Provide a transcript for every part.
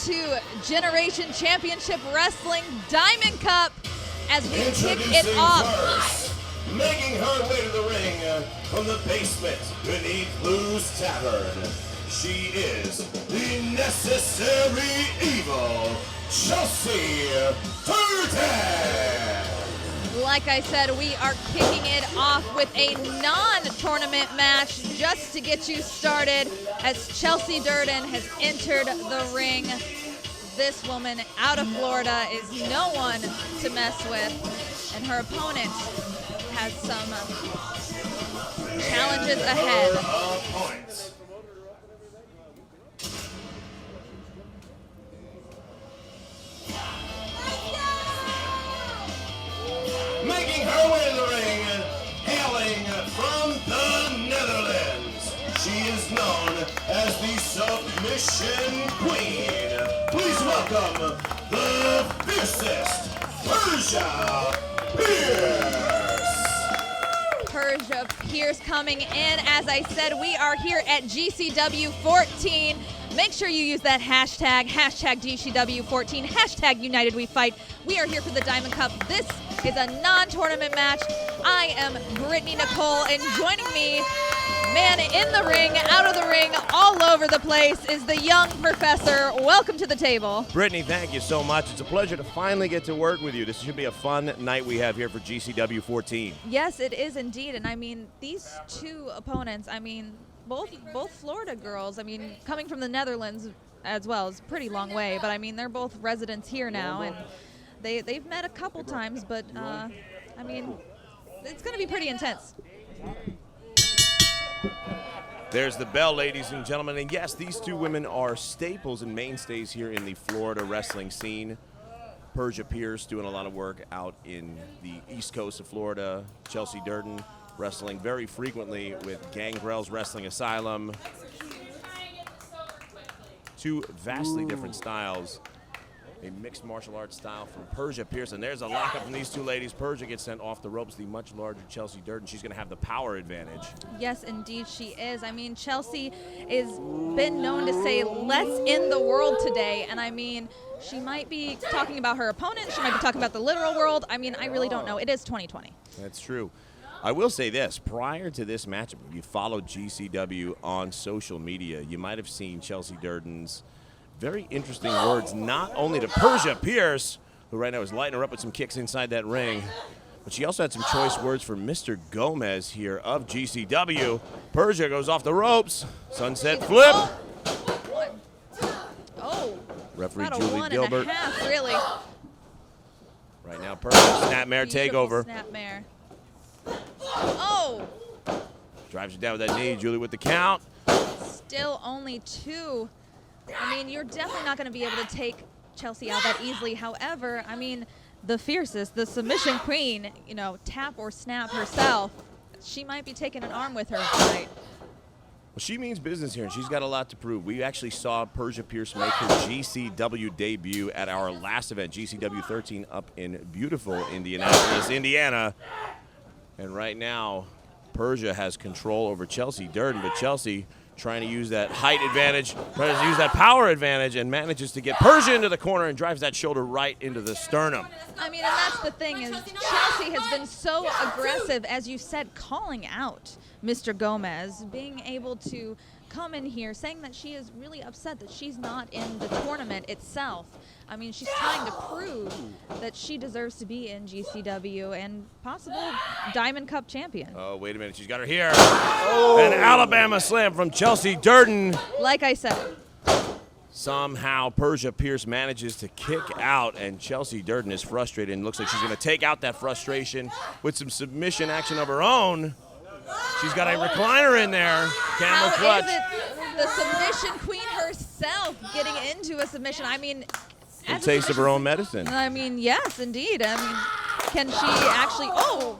to Generation Championship Wrestling Diamond Cup as we kick it off. First, making her way to the ring from the basement beneath Blue's Tavern, she is the necessary evil, Chelsea Durden. Like I said, we are kicking it off with a non-tournament match just to get you started as Chelsea Durden has entered the ring. This woman out of Florida is no one to mess with, and her opponent has some challenges ahead. Making her way to the ring, hailing from the Netherlands, she is known as the Submission Queen. Please welcome the fiercest Persia Pierce. Persia Pierce coming in. As I said, we are here at GCW 14. Make sure you use that hashtag GCW14, hashtag United We Fight. We are here for the Diamond Cup. This is a non-tournament match. I am Brittany Nicole, and joining me, man in the ring, out of the ring, all over the place, is the young professor. Welcome to the table. Brittany, thank you so much. It's a pleasure to finally get to work with you. This should be a fun night we have here for GCW 14. Yes, it is indeed. And I mean, these two opponents, I mean, both Florida girls, I mean, coming from the Netherlands as well, is a pretty long way, but I mean, they're both residents here now, and they've met a couple times, but I mean, it's going to be pretty intense. There's the bell, ladies and gentlemen, and yes, these two women are staples and mainstays here in the Florida wrestling scene. Persia Pierce doing a lot of work out in the east coast of Florida. Chelsea Durden wrestling very frequently with Gangrel's Wrestling Asylum. Two vastly different styles. A mixed martial arts style from Persia Pierce, and there's a lockup from these two ladies. Persia gets sent off the ropes. The much larger Chelsea Durden, she's going to have the power advantage. Yes, indeed she is. I mean, Chelsea is been known to say less in the world today, and I mean, she might be talking about her opponent. She might be talking about the literal world. I mean, I really don't know. It is 2020. That's true. I will say this, prior to this matchup, if you followed GCW on social media, you might have seen Chelsea Durden's very interesting words, not only to Persia Pierce, who right now is lighting her up with some kicks inside that ring, but she also had some choice words for Mr. Gomez here of GCW. Persia goes off the ropes, sunset flip. Oh, Referee about Julie a 1.5, Gilbert. really. Right now, Persia, snapmare takeover. Snapmare. Oh, Drives her down with that knee, Julie with the count. still only two. I mean, you're definitely not going to be able to take Chelsea out that easily. However, I mean, the fiercest, the submission queen, you know, tap or snap herself, she might be taking an arm with her tonight. Well, she means business here, and she's got a lot to prove. We actually saw Persia Pierce make her GCW debut at our last event, GCW 13, up in beautiful Indianapolis, Indiana. And right now, Persia has control over Chelsea Durden, but Chelsea trying to use that height advantage, trying to use that power advantage, and manages to get Persia into the corner and drives that shoulder right into the sternum. I mean, and that's the thing is Chelsea has been so aggressive, as you said, calling out Mr. Gomez, being able to come in here saying that she is really upset that she's not in the tournament itself. I mean, she's trying to prove that she deserves to be in GCW and possible Diamond Cup champion. Oh, wait a minute. She's got her here. An Alabama slam from Chelsea Durden. Like I said, Somehow Persia Pierce manages to kick out, and Chelsea Durden is frustrated and looks like she's going to take out that frustration with some submission action of her own. She's got a recliner in there. Camel clutch. How is it the submission queen herself getting into a submission? I mean, A taste of her own medicine. I mean, yes, indeed. I mean, can she actually? Oh,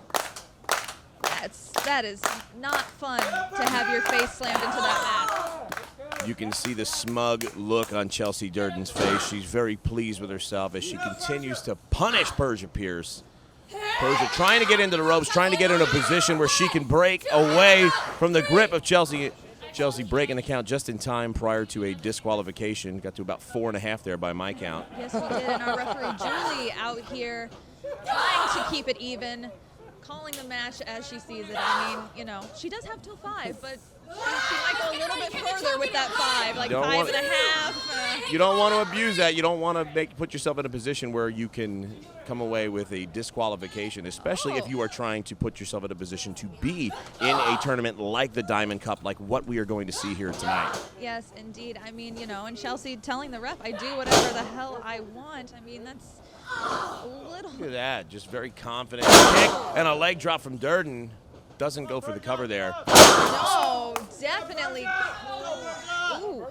that is not fun to have your face slammed into that mat. You can see the smug look on Chelsea Durden's face. She's very pleased with herself as she continues to punish Persia Pierce. Persia trying to get into the ropes, trying to get in a position where she can break away from the grip of Chelsea. Chelsea breaking the count just in time prior to a disqualification. Got to about 4.5 there by my count. Yes, we did. And our referee, Julie, out here trying to keep it even, calling the match as she sees it. I mean, you know, she does have till 5, but she might go a little bit further with that 5, like 5.5. You don't want to abuse that. You don't want to put yourself in a position where you can come away with a disqualification, especially if you are trying to put yourself in a position to be in a tournament like the Diamond Cup, like what we are going to see here tonight. Yes, indeed. I mean, you know, and Chelsea telling the ref, I do whatever the hell I want. I mean, that's a little. Look at that. Just very confident kick and a leg drop from Durden. Doesn't go for the cover there. No, definitely. Ooh.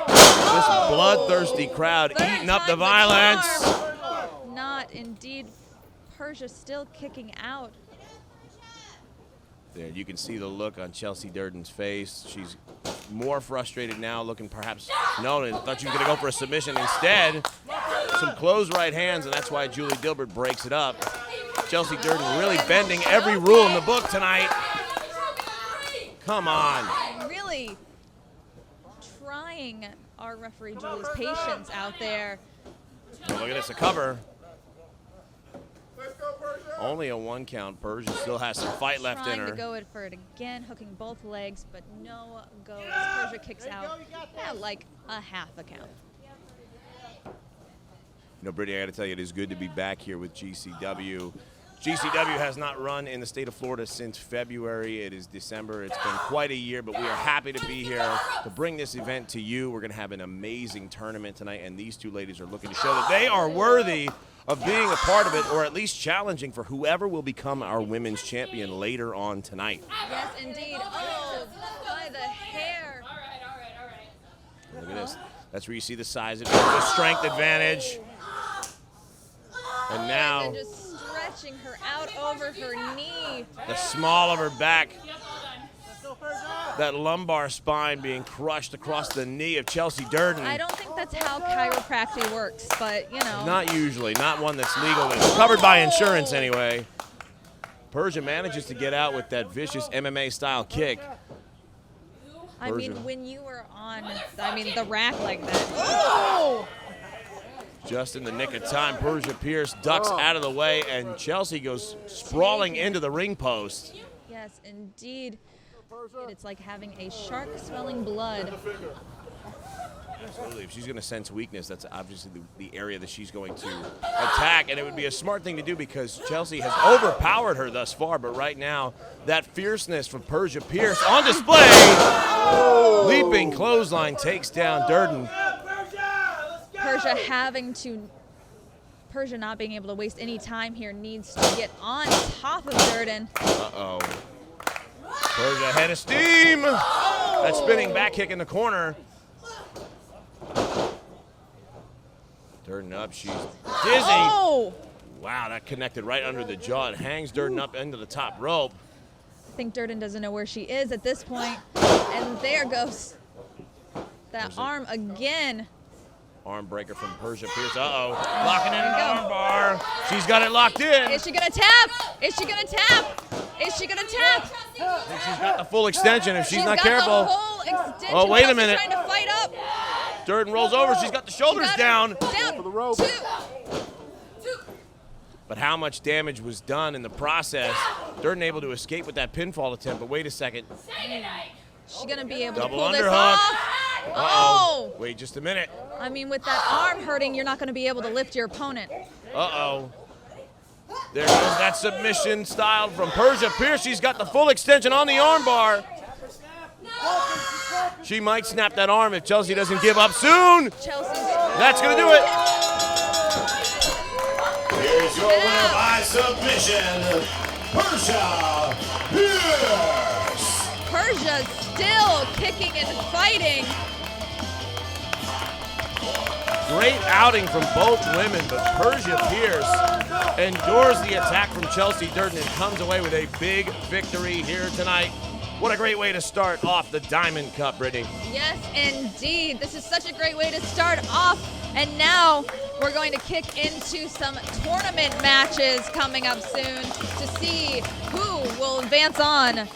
This bloodthirsty crowd eating up the violence. Not indeed. Persia still kicking out. There, you can see the look on Chelsea Durden's face. She's more frustrated now, looking perhaps, no, I thought she was going to go for a submission. Instead, some closed right hands, and that's why Julie Dilbert breaks it up. Chelsea Durden really bending every rule in the book tonight. Come on. Really trying our referee Julie's patience out there. Oh, look at this, a cover. Only a 1 count. Persia still has some fight left in her. Trying to go for it again, hooking both legs, but no go. Persia kicks out at like a half a count. You know, Brittany, I got to tell you, it is good to be back here with GCW. GCW has not run in the state of Florida since February. It is December. It's been quite a year, but we are happy to be here to bring this event to you. We're going to have an amazing tournament tonight, and these two ladies are looking to show that they are worthy of being a part of it, or at least challenging for whoever will become our women's champion later on tonight. Yes, indeed. Oh, by the hair. All right. Look at this. That's where you see the size of the strength advantage. And now And just stretching her out over her knee. the small of her back. That lumbar spine being crushed across the knee of Chelsea Durden. I don't think that's how chiropractic works, but you know. Not usually, not one that's legal. It's covered by insurance anyway. Persia manages to get out with that vicious MMA-style kick. I mean, Persia. when you were on, the rack like that. Oh! Just in the nick of time, Persia Pierce ducks out of the way, and Chelsea goes sprawling into the ring post. Yes, indeed. It's like having a shark smelling blood. Absolutely. If she's going to sense weakness, that's obviously the area that she's going to attack, and it would be a smart thing to do because Chelsea has overpowered her thus far, but right now, that fierceness from Persia Pierce on display. Leaping clothesline takes down Durden. Persia not being able to waste any time here, needs to get on top of Durden. Uh-oh. Persia head of steam. That spinning back kick in the corner. Durden up, she's dizzy. Oh! Wow, that connected right under the jaw. It hangs Durden up into the top rope. I think Durden doesn't know where she is at this point. And there goes that arm again. Arm breaker from Persia Pierce. Uh-oh. Locking in an arm bar. She's got it locked in. Is she going to tap? Is she going to tap? Is she going to tap? I think she's got the full extension if she's not got careful. The whole extension. Oh, wait a Chelsea's minute. Trying to fight up. Durden rolls over. She's got the shoulders down. Down. For the rope. Two. But how much damage was done in the process? Durden able to escape with that pinfall attempt, but wait a second. She's going to be able Double to pull this underhook. off. Uh-oh. Wait just a minute. I mean, with that arm hurting, you're not going to be able to lift your opponent. Uh-oh. There goes that submission style from Persia Pierce. She's got the full extension on the armbar. She might snap that arm if Chelsea doesn't give up soon. That's going to do it. Here's your winner by submission, Persia Pierce. Persia still kicking and fighting. Great outing from both women, but Persia Pierce endures the attack from Chelsea Durden and comes away with a big victory here tonight. What a great way to start off the Diamond Cup, Brittany. Yes, indeed. This is such a great way to start off. And now We're going to kick into some tournament matches coming up soon to see who will advance on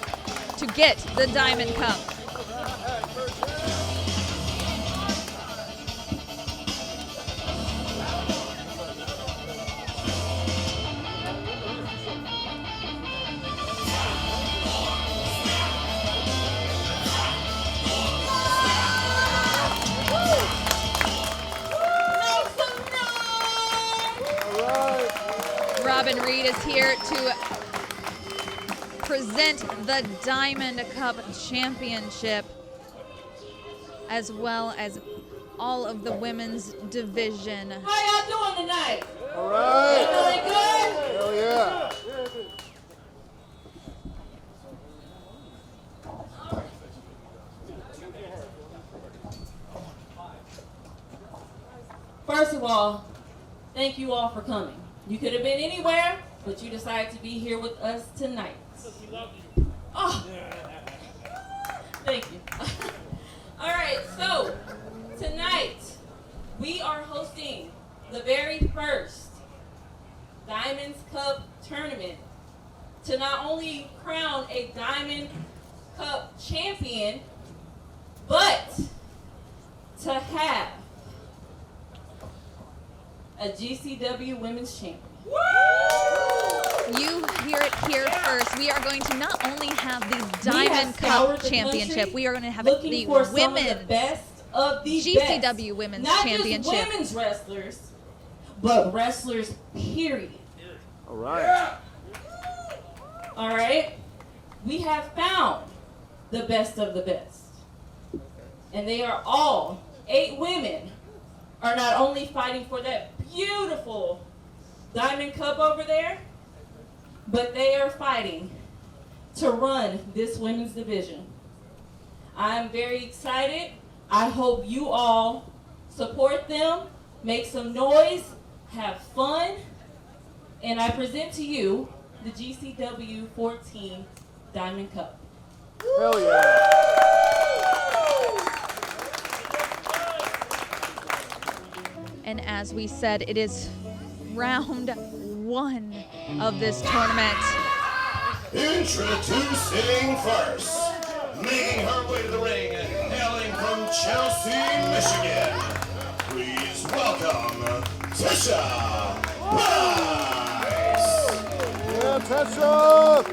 to get the Diamond Cup. Robin Reed is here to present the Diamond Cup Championship, as well as all of the women's division. How y'all doing tonight? All right. Feeling good? Hell yeah. First of all, thank you all for coming. You could have been anywhere, but you decided to be here with us tonight. We love you. Oh, thank you. All right, so tonight we are hosting the very first Diamonds Cup tournament to not only crown a Diamond Cup champion, but to have a GCW Women's Champion. You hear it here first. We are going to not only have the Diamond Cup Championship, we are going to have the Women's GCW Women's Championship. Not just women's wrestlers, but wrestlers, period. All right. All right? We have found the best of the best. And they are all 8 women are not only fighting for that beautiful Diamond Cup over there, but they are fighting to run this women's division. I'm very excited. I hope you all support them, make some noise, have fun, and I present to you the GCW 14 Diamond Cup. Hell yeah. And as we said, it is round 1 of this tournament. Introducing first, making her way to the ring, hailing from Chelsea, Michigan. Please welcome Tesha. Yeah, Tesha!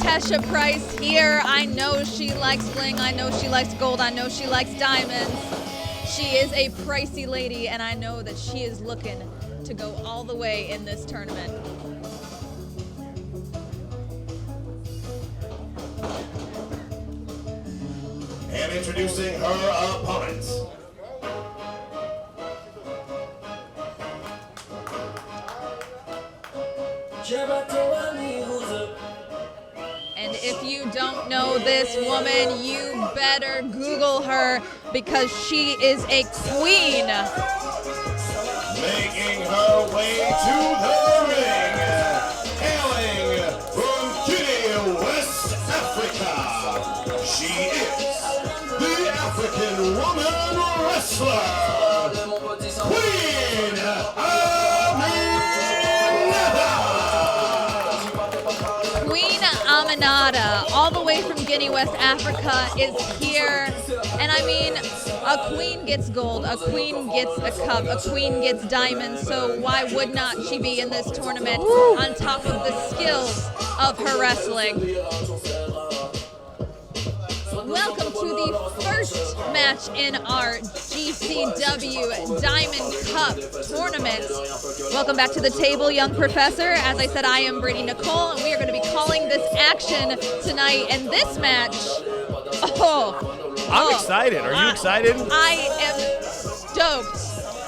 Tesha Price here. I know she likes bling. I know she likes gold. I know she likes diamonds. She is a pricey lady, and I know that she is looking to go all the way in this tournament. And introducing her opponent. And if you don't know this woman, you better Google her because she is a queen. Making her way to the ring, hailing from Guinea, West Africa. She is the African woman wrestler, Queen Aminata. Queen Aminata, all the way from Guinea, West Africa, is here. And I mean, a queen gets gold, a queen gets a cup, a queen gets diamonds, so why would not she be in this tournament on top of the skills of her wrestling? Welcome to the first match in our GCW Diamond Cup tournament. Welcome back to the table, young professor. As I said, I am Brittany Nicole, and we are going to be calling this action tonight. And this match, I'm excited. Are you excited? I am stoked.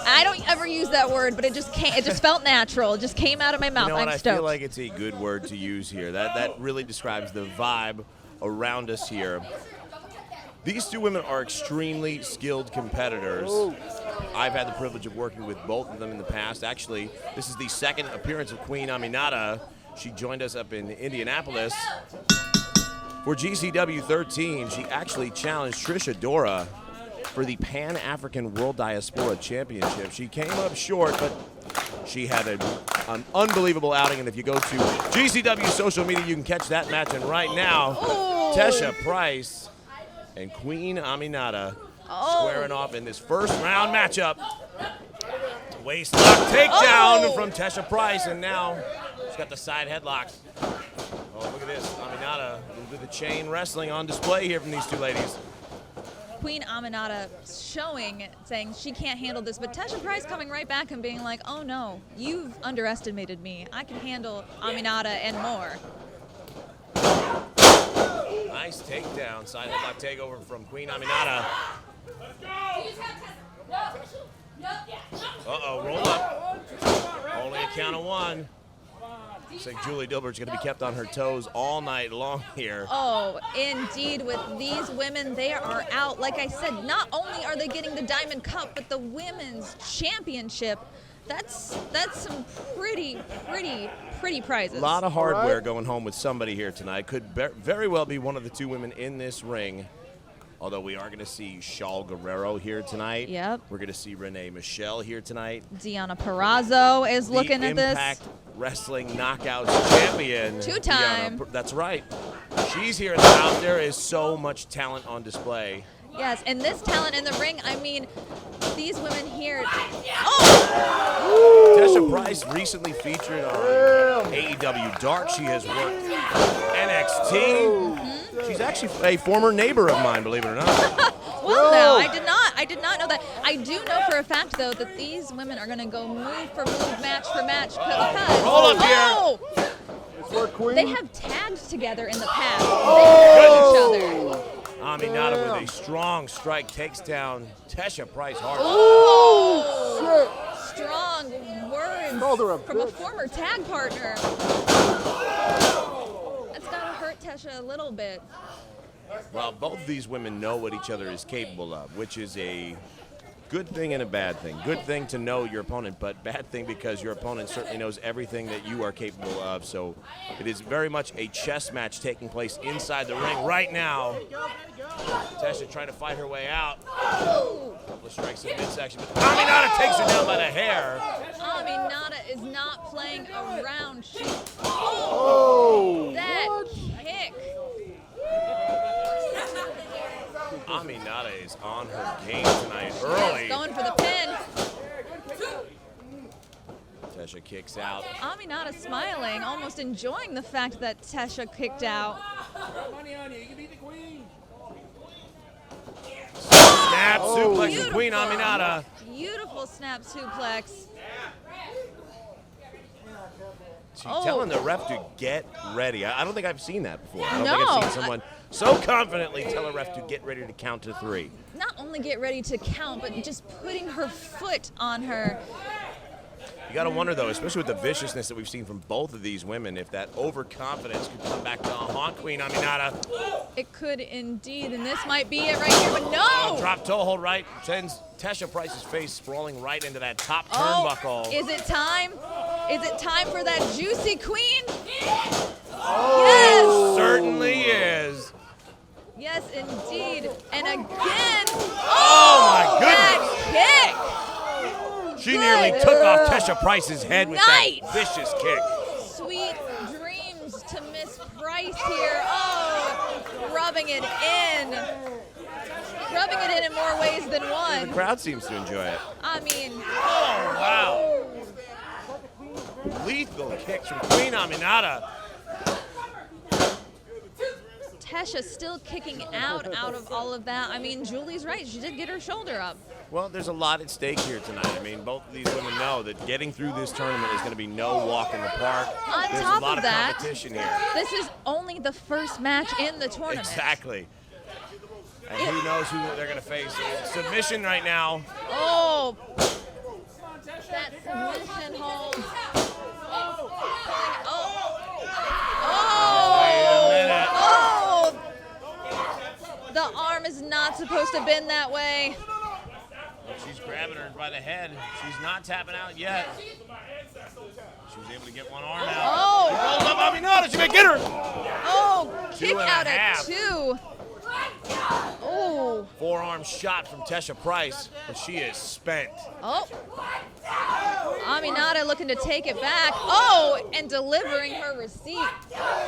I don't ever use that word, but it just felt natural. It just came out of my mouth. You know what? I'm I stoked. feel like it's a good word to use here. That really describes the vibe around us here. These two women are extremely skilled competitors. I've had the privilege of working with both of them in the past. Actually, this is the second appearance of Queen Aminata. She joined us up in Indianapolis for GCW 13. She actually challenged Trish Adora for the Pan-African World Diaspora Championship. She came up short, but she had an unbelievable outing, and if you go to GCW social media, you can catch that match. And right now, Tesha Price and Queen Aminata squaring off in this first round matchup. Waist lock takedown from Tesha Price, and now she's got the side headlock. Oh, look at this. Aminata with the chain wrestling on display here from these two ladies. Queen Aminata saying she can't handle this, but Tesha Price coming right back and being like, oh no, you've underestimated me. I can handle Aminata and more. Nice takedown, side headlock takeover from Queen Aminata. Uh-oh, roll up. Only a count of one. Looks like Julie Dilbert's going to be kept on her toes all night long here. Oh, indeed. With these women, they are out. Like I said, not only are they getting the Diamond Cup, but the Women's Championship. That's some pretty prizes. A lot of hardware going home with somebody here tonight. Could very well be one of the two women in this ring. Although we are going to see Shaul Guerrero here tonight. Yep. We're going to see Renee Michelle here tonight. Deonna Purrazzo is looking at this. Impact Wrestling Knockouts champion. Two-time. That's right. She's here in the house. There is so much talent on display. Yes, and this talent in the ring, I mean, these women here. Oh! Tesha Price recently featured on AEW Dark. She has worked NXT. She's actually a former neighbor of mine, believe it or not. Well, no, I did not know that. I do know for a fact, though, that these women are going to go move for move, match for match, because Hold up here. They have tagged together in the past. They know each other. Aminata with a strong strike takes down Tesha Price hard. Oh, strong words from a former tag partner. That's got to hurt Tesha a little bit. Well, both of these women know what each other is capable of, which is a good thing and a bad thing. Good thing to know your opponent, but bad thing because your opponent certainly knows everything that you are capable of. So it is very much a chess match taking place inside the ring right now. Tesha trying to fight her way out. Couple of strikes in midsection, but Aminata takes her down by the hair. Aminata is not playing around. That kick. Aminata is on her game tonight early. Yes, going for the pin. Tesha kicks out. Aminata smiling, almost enjoying the fact that Tesha kicked out. Snap suplex from Queen Aminata. Beautiful snap suplex. She's telling the ref to get ready. I don't think I've seen that before. I don't No. think I've seen someone so confidently tell a ref to get ready to count to 3. Not only get ready to count, but just putting her foot on her. You got to wonder, though, especially with the viciousness that we've seen from both of these women, if that overconfidence could come back to haunt Queen Aminata. It could indeed, and this might be it right here, but no! Drop toe hold right, sends Tesha Price's face sprawling right into that top turnbuckle. Is it time? Is it time for that juicy queen? Yes! Certainly is. Yes, indeed. And again. Oh my goodness! That kick! She nearly took off Tesha Price's head with that vicious kick. Sweet dreams to Miss Price here. Oh, rubbing it in. Rubbing it in more ways than one. The crowd seems to enjoy it. I mean. Oh, wow. Lethal kicks from Queen Aminata. Tesha still kicking out of all of that. I mean, Julie's right. She did get her shoulder up. Well, there's a lot at stake here tonight. I mean, both of these women know that getting through this tournament is going to be no walk in the park. There's a lot of competition here. This is only the first match in the tournament. Exactly. And who knows who they're going to face. Submission right now. Oh. That submission hold. Wait a minute. Oh. The arm is not supposed to bend that way. She's grabbing her by the head. She's not tapping out yet. She was able to get one arm out. Oh. She rolls up Aminata. She may get her. Oh, kick out at 2. Oh. Forearm shot from Tesha Price, but she is spent. Oh. Aminata looking to take it back. Oh, and delivering her receipt,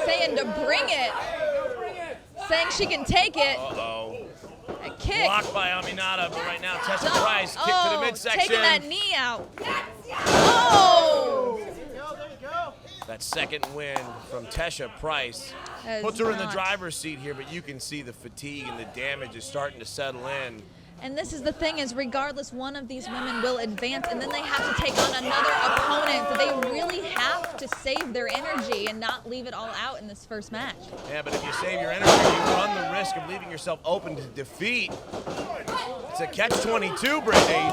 saying to bring it. Saying she can take it. Uh-oh. A kick. Blocked by Aminata, but right now Tesha Price kick to the midsection. Taking that knee out. Oh! That second win from Tesha Price puts her in the driver's seat here, but you can see the fatigue and the damage is starting to settle in. And this is the thing is, regardless, one of these women will advance, and then they have to take on another opponent. They really have to save their energy and not leave it all out in this first match. Yeah, but if you save your energy, you run the risk of leaving yourself open to defeat. It's a catch-22, Brittany.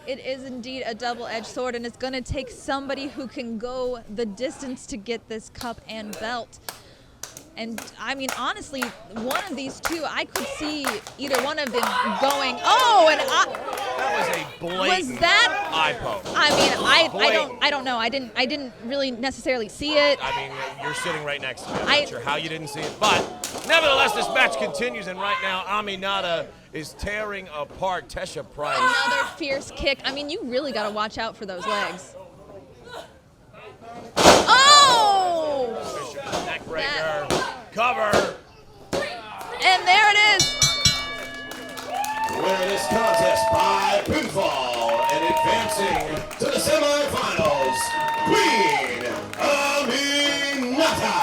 It is indeed a double-edged sword, and it's going to take somebody who can go the distance to get this cup and belt. And, I mean, honestly, one of these two, I could see either one of them going, oh, and that was a blatant was that eye poke. I mean, I don't know. I didn't really necessarily see it. I mean, you're sitting right next to me. I'm not sure how you didn't see it, but nevertheless, this match continues, and right now, Aminata is tearing apart Tesha Price. Another fierce kick. I mean, you really got to watch out for those legs. Oh! Neckbreaker. Cover. And there it is. Winning this contest by pinfall and advancing to the semifinals, Queen Aminata.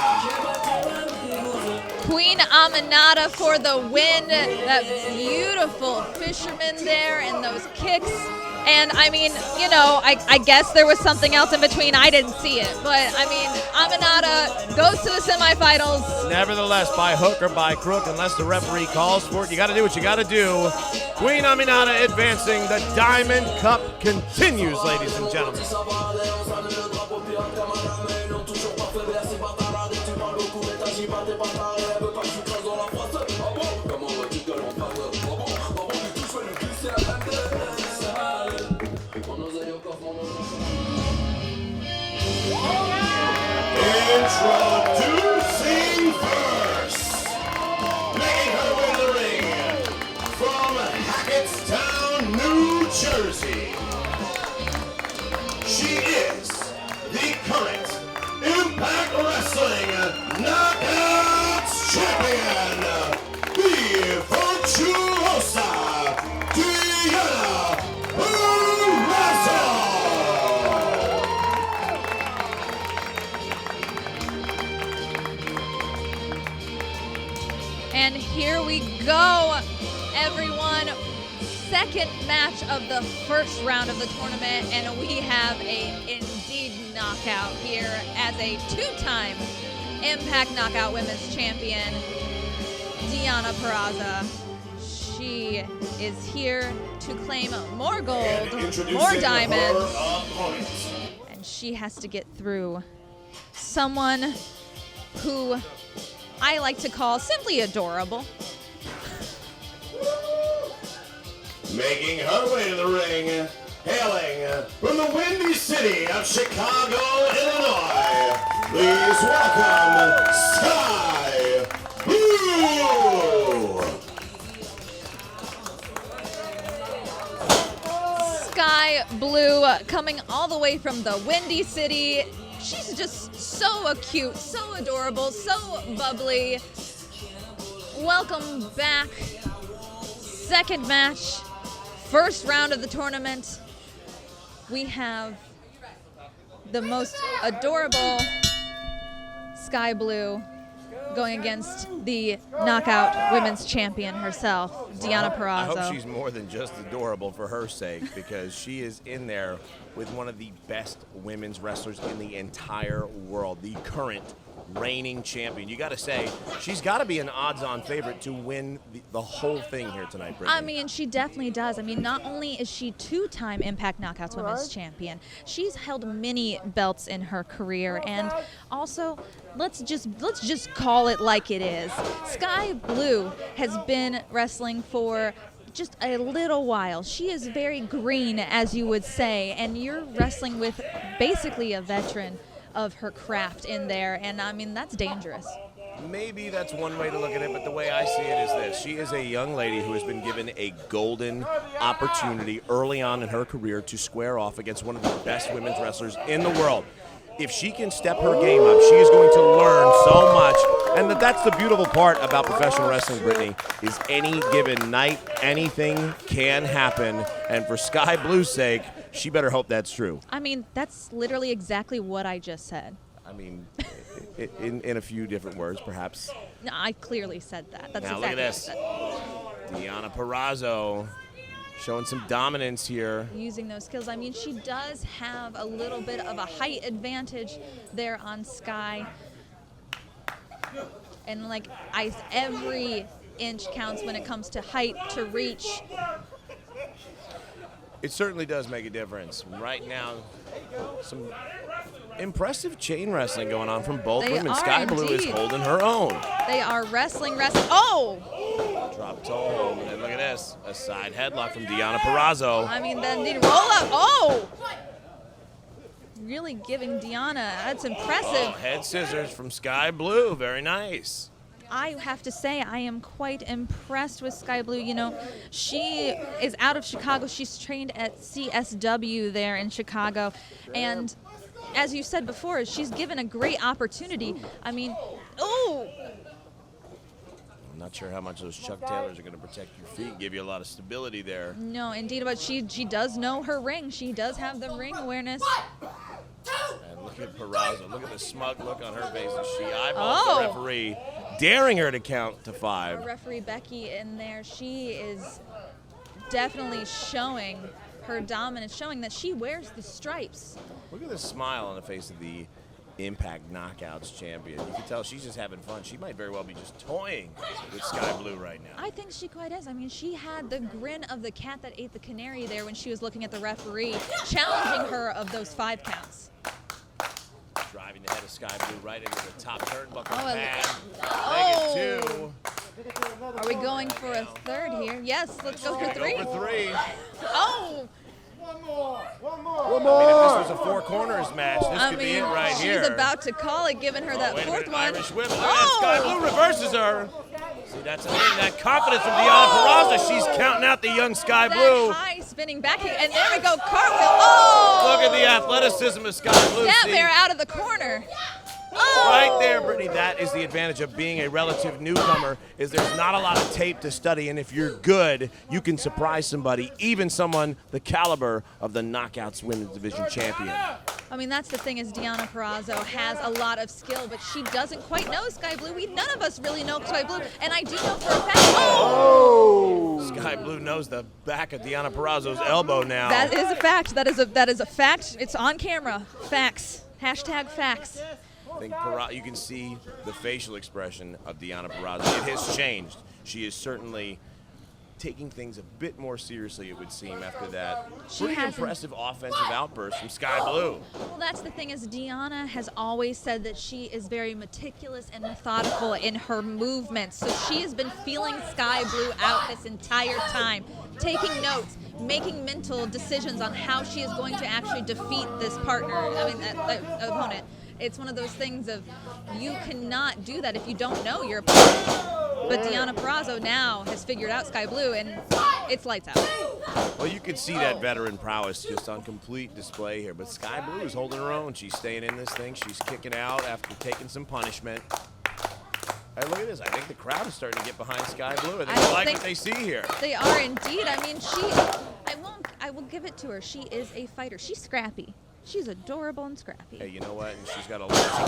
Queen Aminata for the win. That beautiful fisherman there and those kicks. And, I mean, you know, I guess there was something else in between. I didn't see it. But, I mean, Aminata goes to the semifinals. Nevertheless, by hook or by crook, unless the referee calls for it, you got to do what you got to do. Queen Aminata advancing. The Diamond Cup continues, ladies and gentlemen. Introducing first, making her way to the ring from Hackettstown, New Jersey. She is the current Impact Wrestling Knockouts Champion, the Virtuosa Deonna Purrazzo. And here we go, everyone. Second match of the first round of the tournament, and we have a indeed knockout here as a two-time Impact Knockout Women's Champion, Deonna Purrazzo. She is here to claim more gold, more diamonds, and she has to get through someone who I like to call simply adorable. Making her way to the ring, hailing from the Windy City of Chicago, Illinois, please welcome Skye Blue. Skye Blue coming all the way from the Windy City. She's just so cute, so adorable, so bubbly. Welcome back. Second match, first round of the tournament. We have the most adorable Skye Blue going against the knockout women's champion herself, Deonna Purrazzo. I hope she's more than just adorable for her sake, because she is in there with one of the best women's wrestlers in the entire world, the current reigning champion. You got to say, she's got to be an odds-on favorite to win the whole thing here tonight, Brittany. I mean, she definitely does. I mean, not only is she two-time Impact Knockouts Women's Champion, she's held many belts in her career, and also, let's just call it like it is. Skye Blue has been wrestling for just a little while. She is very green, as you would say, and you're wrestling with basically a veteran of her craft in there, and I mean, that's dangerous. Maybe that's one way to look at it, but the way I see it is this. She is a young lady who has been given a golden opportunity early on in her career to square off against one of the best women's wrestlers in the world. If she can step her game up, she is going to learn so much. And that's the beautiful part about professional wrestling, Brittany, is any given night, anything can happen. And for Skye Blue's sake, she better hope that's true. I mean, that's literally exactly what I just said. I mean, in a few different words, perhaps. No, I clearly said that. That's Now exactly look at this. what I said. Deonna Purrazzo showing some dominance here. Using those skills. I mean, she does have a little bit of a height advantage there on Skye. And like every inch counts when it comes to height, to reach. It certainly does make a difference. Right now, some impressive chain wrestling going on from both They women. are Skye Blue is indeed. holding her own. They are wrestling. Oh! Drop toe hold, and look at this. A side headlock from Deonna Purrazzo. I mean, then the roll up. Oh! Really giving Deonna. That's impressive. Oh, head scissors from Skye Blue. Very nice. I have to say, I am quite impressed with Skye Blue. You know, she is out of Chicago. She's trained at CSW there in Chicago. And as you said before, she's given a great opportunity. I mean, oh! I'm not sure how much those Chuck Taylors are going to protect your feet and give you a lot of stability there. No, indeed, but she does know her ring. She does have the ring awareness. And look at Purrazzo. Look at the smug look on her face as she eyeballs the referee, daring her to count to 5. Referee Becky in there, she is definitely showing her dominance, showing that she wears the stripes. Look at the smile on the face of the Impact Knockouts champion. You can tell she's just having fun. She might very well be just toying with Skye Blue right now. I think she quite is. I mean, she had the grin of the cat that ate the canary there when she was looking at the referee, challenging her of those 5 counts. Driving the head of Skye Blue right into the top turnbuckle pad. Oh. Make it 2. Are we going for a third here? Yes, let's go for 3. Go for 3. Oh! I mean, if this was a 4 corners match, this could be it right she's here. about to call it, giving her that Wait a 4th minute, one. Irish whip. Look at that. Skye Blue reverses her. See, that's the thing, that confidence from Deonna Purrazzo. She's counting out the young Skye Blue. That high spinning back kick, and there we go, cartwheel. Oh! Look at the athleticism of Skye Blue. Snap See, bear out of the corner. Oh! right there, Brittany, that is the advantage of being a relative newcomer, is there's not a lot of tape to study, and if you're good, you can surprise somebody, even someone the caliber of the Knockouts Women's Division champion. I mean, that's the thing, is Deonna Purrazzo has a lot of skill, but she doesn't quite know Skye Blue. None of us really know Skye Blue, and I do know for a fact. Oh! Skye Blue knows the back of Deonna Purrazzo's elbow now. That is a fact. That is a fact. It's on camera. Facts. Hashtag facts. I think you can see the facial expression of Deonna Purrazzo. It has changed. She is certainly taking things a bit more seriously, it would seem, after that pretty impressive offensive outburst from Skye Blue. Well, that's the thing, is Deonna has always said that she is very meticulous and methodical in her movements. So she has been feeling Skye Blue out this entire time, taking notes, making mental decisions on how she is going to actually defeat this partner, opponent. It's one of those things of, you cannot do that if you don't know your opponent. But Deonna Purrazzo now has figured out Skye Blue, and it's lights out. Well, you can see that veteran prowess just on complete display here. But Skye Blue is holding her own. She's staying in this thing. She's kicking out after taking some punishment. Hey, look at this. I think the crowd is starting to get behind Skye Blue. I think they like what they see here. They are indeed. I mean, I will give it to her. She is a fighter. She's scrappy. She's adorable and scrappy. Hey, you know what? And she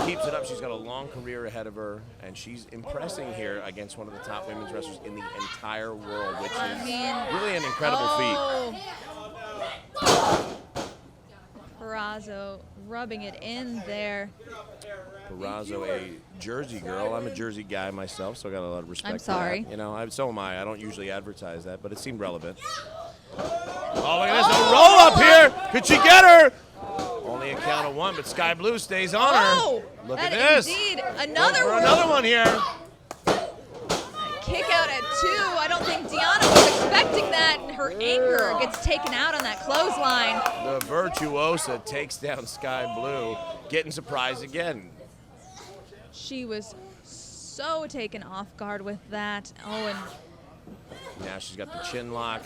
keeps it up. She's got a long career ahead of her, and she's impressing here against one of the top women's wrestlers in the entire world, which is really an incredible feat. Purrazzo rubbing it in there. Purrazzo, a Jersey girl. I'm a Jersey guy myself, so I got a lot of respect I'm sorry. for that. You know, so am I. I don't usually advertise that, but it seemed relevant. Oh, look at this. A roll up here. Could she get her? Only a count of 1, but Skye Blue stays on her. Look at this. Indeed. Another one here. Kick out at 2. I don't think Deonna was expecting that, and her anger gets taken out on that clothesline. The virtuosa takes down Skye Blue, getting surprised again. She was so taken off guard with that. Oh, and now she's got the chin lock,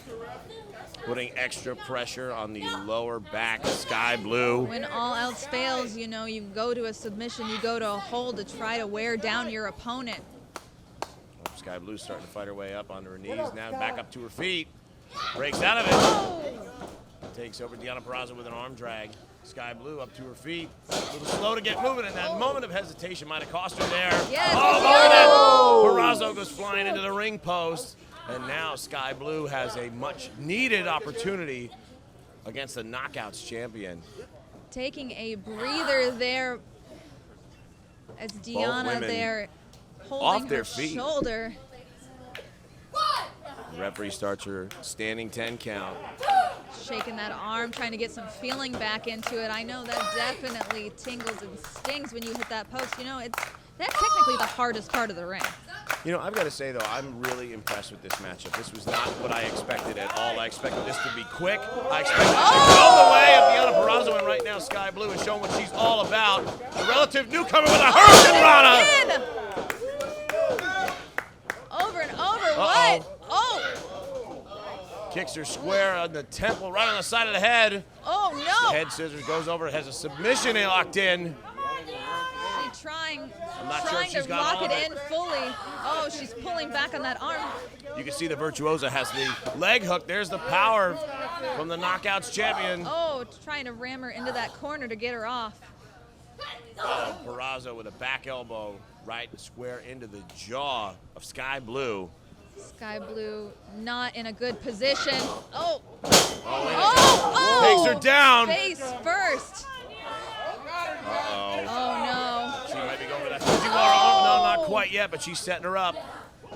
putting extra pressure on the lower back, Skye Blue. when all else fails, you know, you go to a submission, you go to a hold to try to wear down your opponent. Skye Blue starting to fight her way up onto her knees. Now back up to her feet. Breaks out of it. Oh, Takes over Deonna Purrazzo with an arm drag. Skye Blue up to her feet. A little slow to get moving, and that moment of hesitation might have cost her there. Yes. Oh, look at that. Purrazzo goes flying into the ring post. And now Skye Blue has a much-needed opportunity against the Knockouts champion. taking a breather there as Deonna women there holding off their her feet. shoulder. The referee starts her standing 10 count. Shaking that arm, trying to get some feeling back into it. I know that definitely tingles and stings when you hit that post. You know, that's technically the hardest part of the ring. You know, I've got to say, though, I'm really impressed with this matchup. This was not what I expected at all. I expected this to be quick. I expected it to go the way of Deonna Purrazzo, and right now Skye Blue is showing what she's all about. The relative newcomer with a Hurricane Rana. Over and over, what? Oh, Kicks her square on the temple, right on the side of the head. oh no. Head scissors goes over, has a submission locked in. She's trying not sure if she's to got lock all of it it. in fully. Oh, she's pulling back on that arm. You can see the Virtuosa has the leg hook. There's the power from the Knockouts champion. Oh, trying to ram her into that corner to get her off. Oh, Purrazzo with a back elbow right square into the jaw of Skye Blue. Skye Blue not in a good position. Oh, Oh, takes her down. Face first. Uh-oh. Oh no. She might be going for that Fujiwara. Oh, no, not quite yet, but she's setting her up.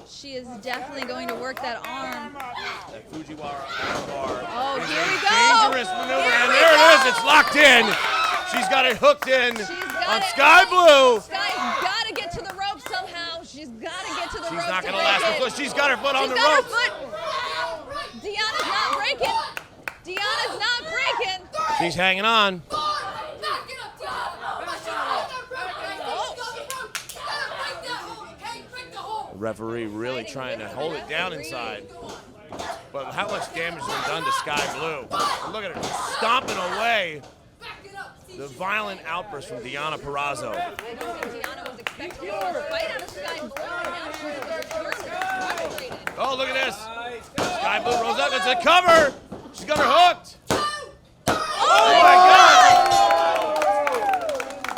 She is definitely going to work that arm. That Fujiwara armbar. Oh, is here a we go. dangerous maneuver, Here and we there it go. is. It's locked in. She's got it hooked in She's got on it. Skye Blue. Skye's got to get to the rope somehow. She's got to get to the rope. She's not to going to last break it. because she's got her foot on She's the got ropes. her foot. Deonna's not breaking. Deonna's not breaking. She's hanging on. The referee really trying to hold it down inside. But how much damage has been done to Skye Blue? Look at her stomping away. The violent outburst from Deonna Purrazzo. I don't think Deonna was expecting a fight out of Skye Blue. Now she's frustrated. Oh, look at this. Skye Blue rolls up. It's a cover. She's got her hooked. Oh, my God.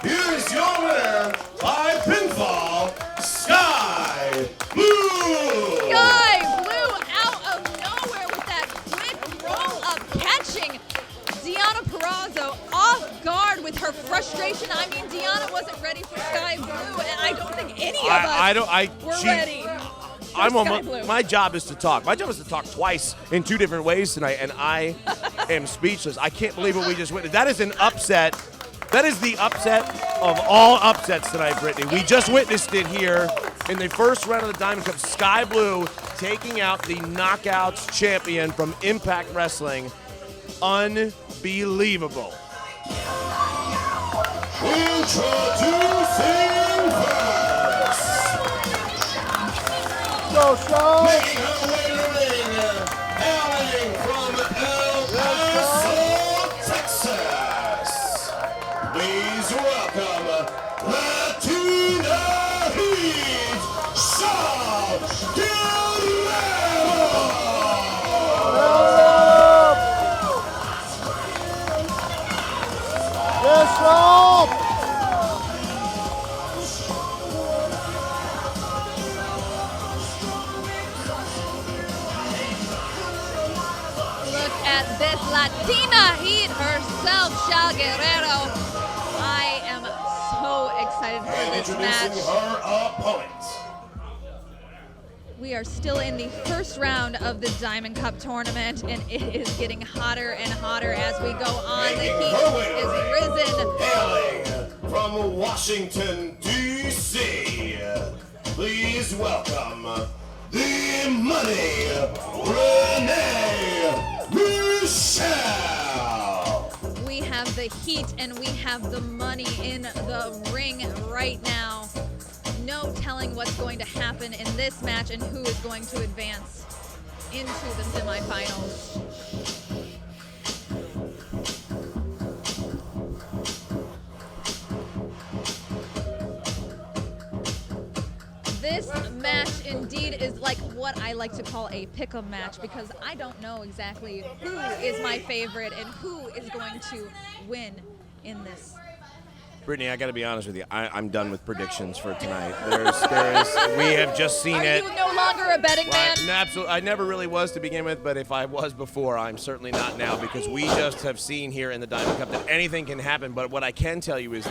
Here's your winner by pinfall, Skye Blue. Skye Blue out of nowhere with that quick roll-up, catching Deonna Purrazzo off guard with her frustration. I mean, Deonna wasn't ready for Skye Blue, and I don't think any of us were ready. My job is to talk. My job is to talk twice in two different ways tonight, and I am speechless. I can't believe what we just witnessed. That is an upset. That is the upset of all upsets tonight, Brittany. We just witnessed it here in the first round of the Diamond Cup. Skye Blue taking out the Knockouts champion from Impact Wrestling. Unbelievable. Introducing first. Go, Shaul! Making her way to the ring, hailing from El Paso, Texas. Please welcome Latina Heat, Shaul Guerrero. Yes, Shaul! Look at this Latina Heat herself, Shaul Guerrero. I am so excited for And this introducing match. her opponent. We are still in the first round of the Diamond Cup tournament, and it is getting hotter and hotter as we go on. The Making heat her way to is the ring, risen. hailing from Washington, D.C. Please welcome the Money, Renee Michelle. We have the heat and we have the money in the ring right now. no telling what's going to happen in this match and who is going to advance into the semifinals. This match indeed is like what I like to call a pick-em match, because I don't know exactly who is my favorite and who is going to win in this. Brittany, I got to be honest with you. I'm done with predictions for tonight. We have just seen it. Are you no longer a betting man? Absolutely. I never really was to begin with, but if I was before, I'm certainly not now, because we just have seen here in the Diamond Cup that anything can happen. But what I can tell you is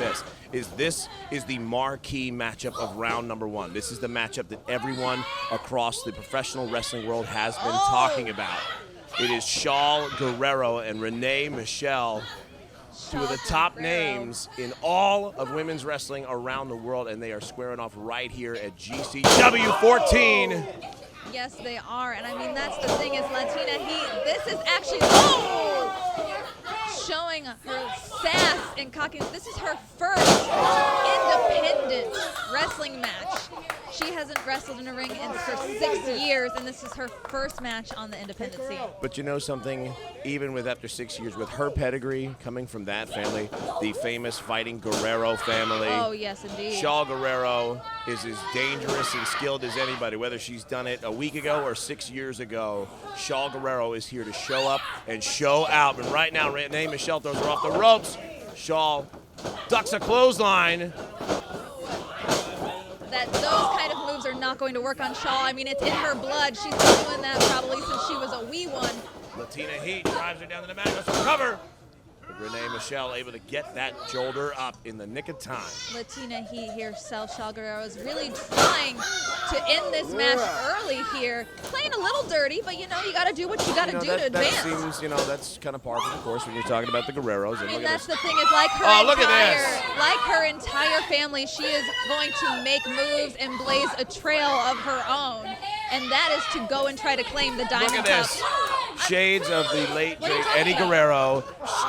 this is the marquee matchup of round number 1. This is the matchup that everyone across the professional wrestling world has been talking about. It is Shaul Guerrero and Renee Michelle, two of the top names in all of women's wrestling around the world, and they are squaring off right here at GCW 14. Yes, they are, and I mean, that's the thing is Latina Heat, this is actually showing her sass and cockiness. This is her first independent wrestling match. She hasn't wrestled in a ring for 6 years, and this is her first match on the independent scene. But you know something? Even with after 6 years, with her pedigree coming from that family, the famous Fighting Guerrero family. Oh, yes, indeed. Shaul Guerrero is as dangerous and skilled as anybody, whether she's done it a week ago or 6 years ago. Shaul Guerrero is here to show up and show out. And right now, Renee Michelle throws her off the ropes. Shaul ducks a clothesline. Those kind of moves are not going to work on Shaul. I mean, it's in her blood. She's been doing that probably since she was a wee one. Latina Heat drives her down to the mat, goes for cover. Renee Michelle able to get that shoulder up in the nick of time. Latina Heat herself, Shaul Guerrero, is really trying to end this match early here. Playing a little dirty, but you know, you got to do what you got to do to advance. That seems, that's kind of par for the course when you're talking about the Guerreros. And that's the thing is, like her entire family, she is going to make moves and blaze a trail of her own, and that is to go and try to claim the Diamond Cup. Look at this. Shades of the late, great Eddie Guerrero.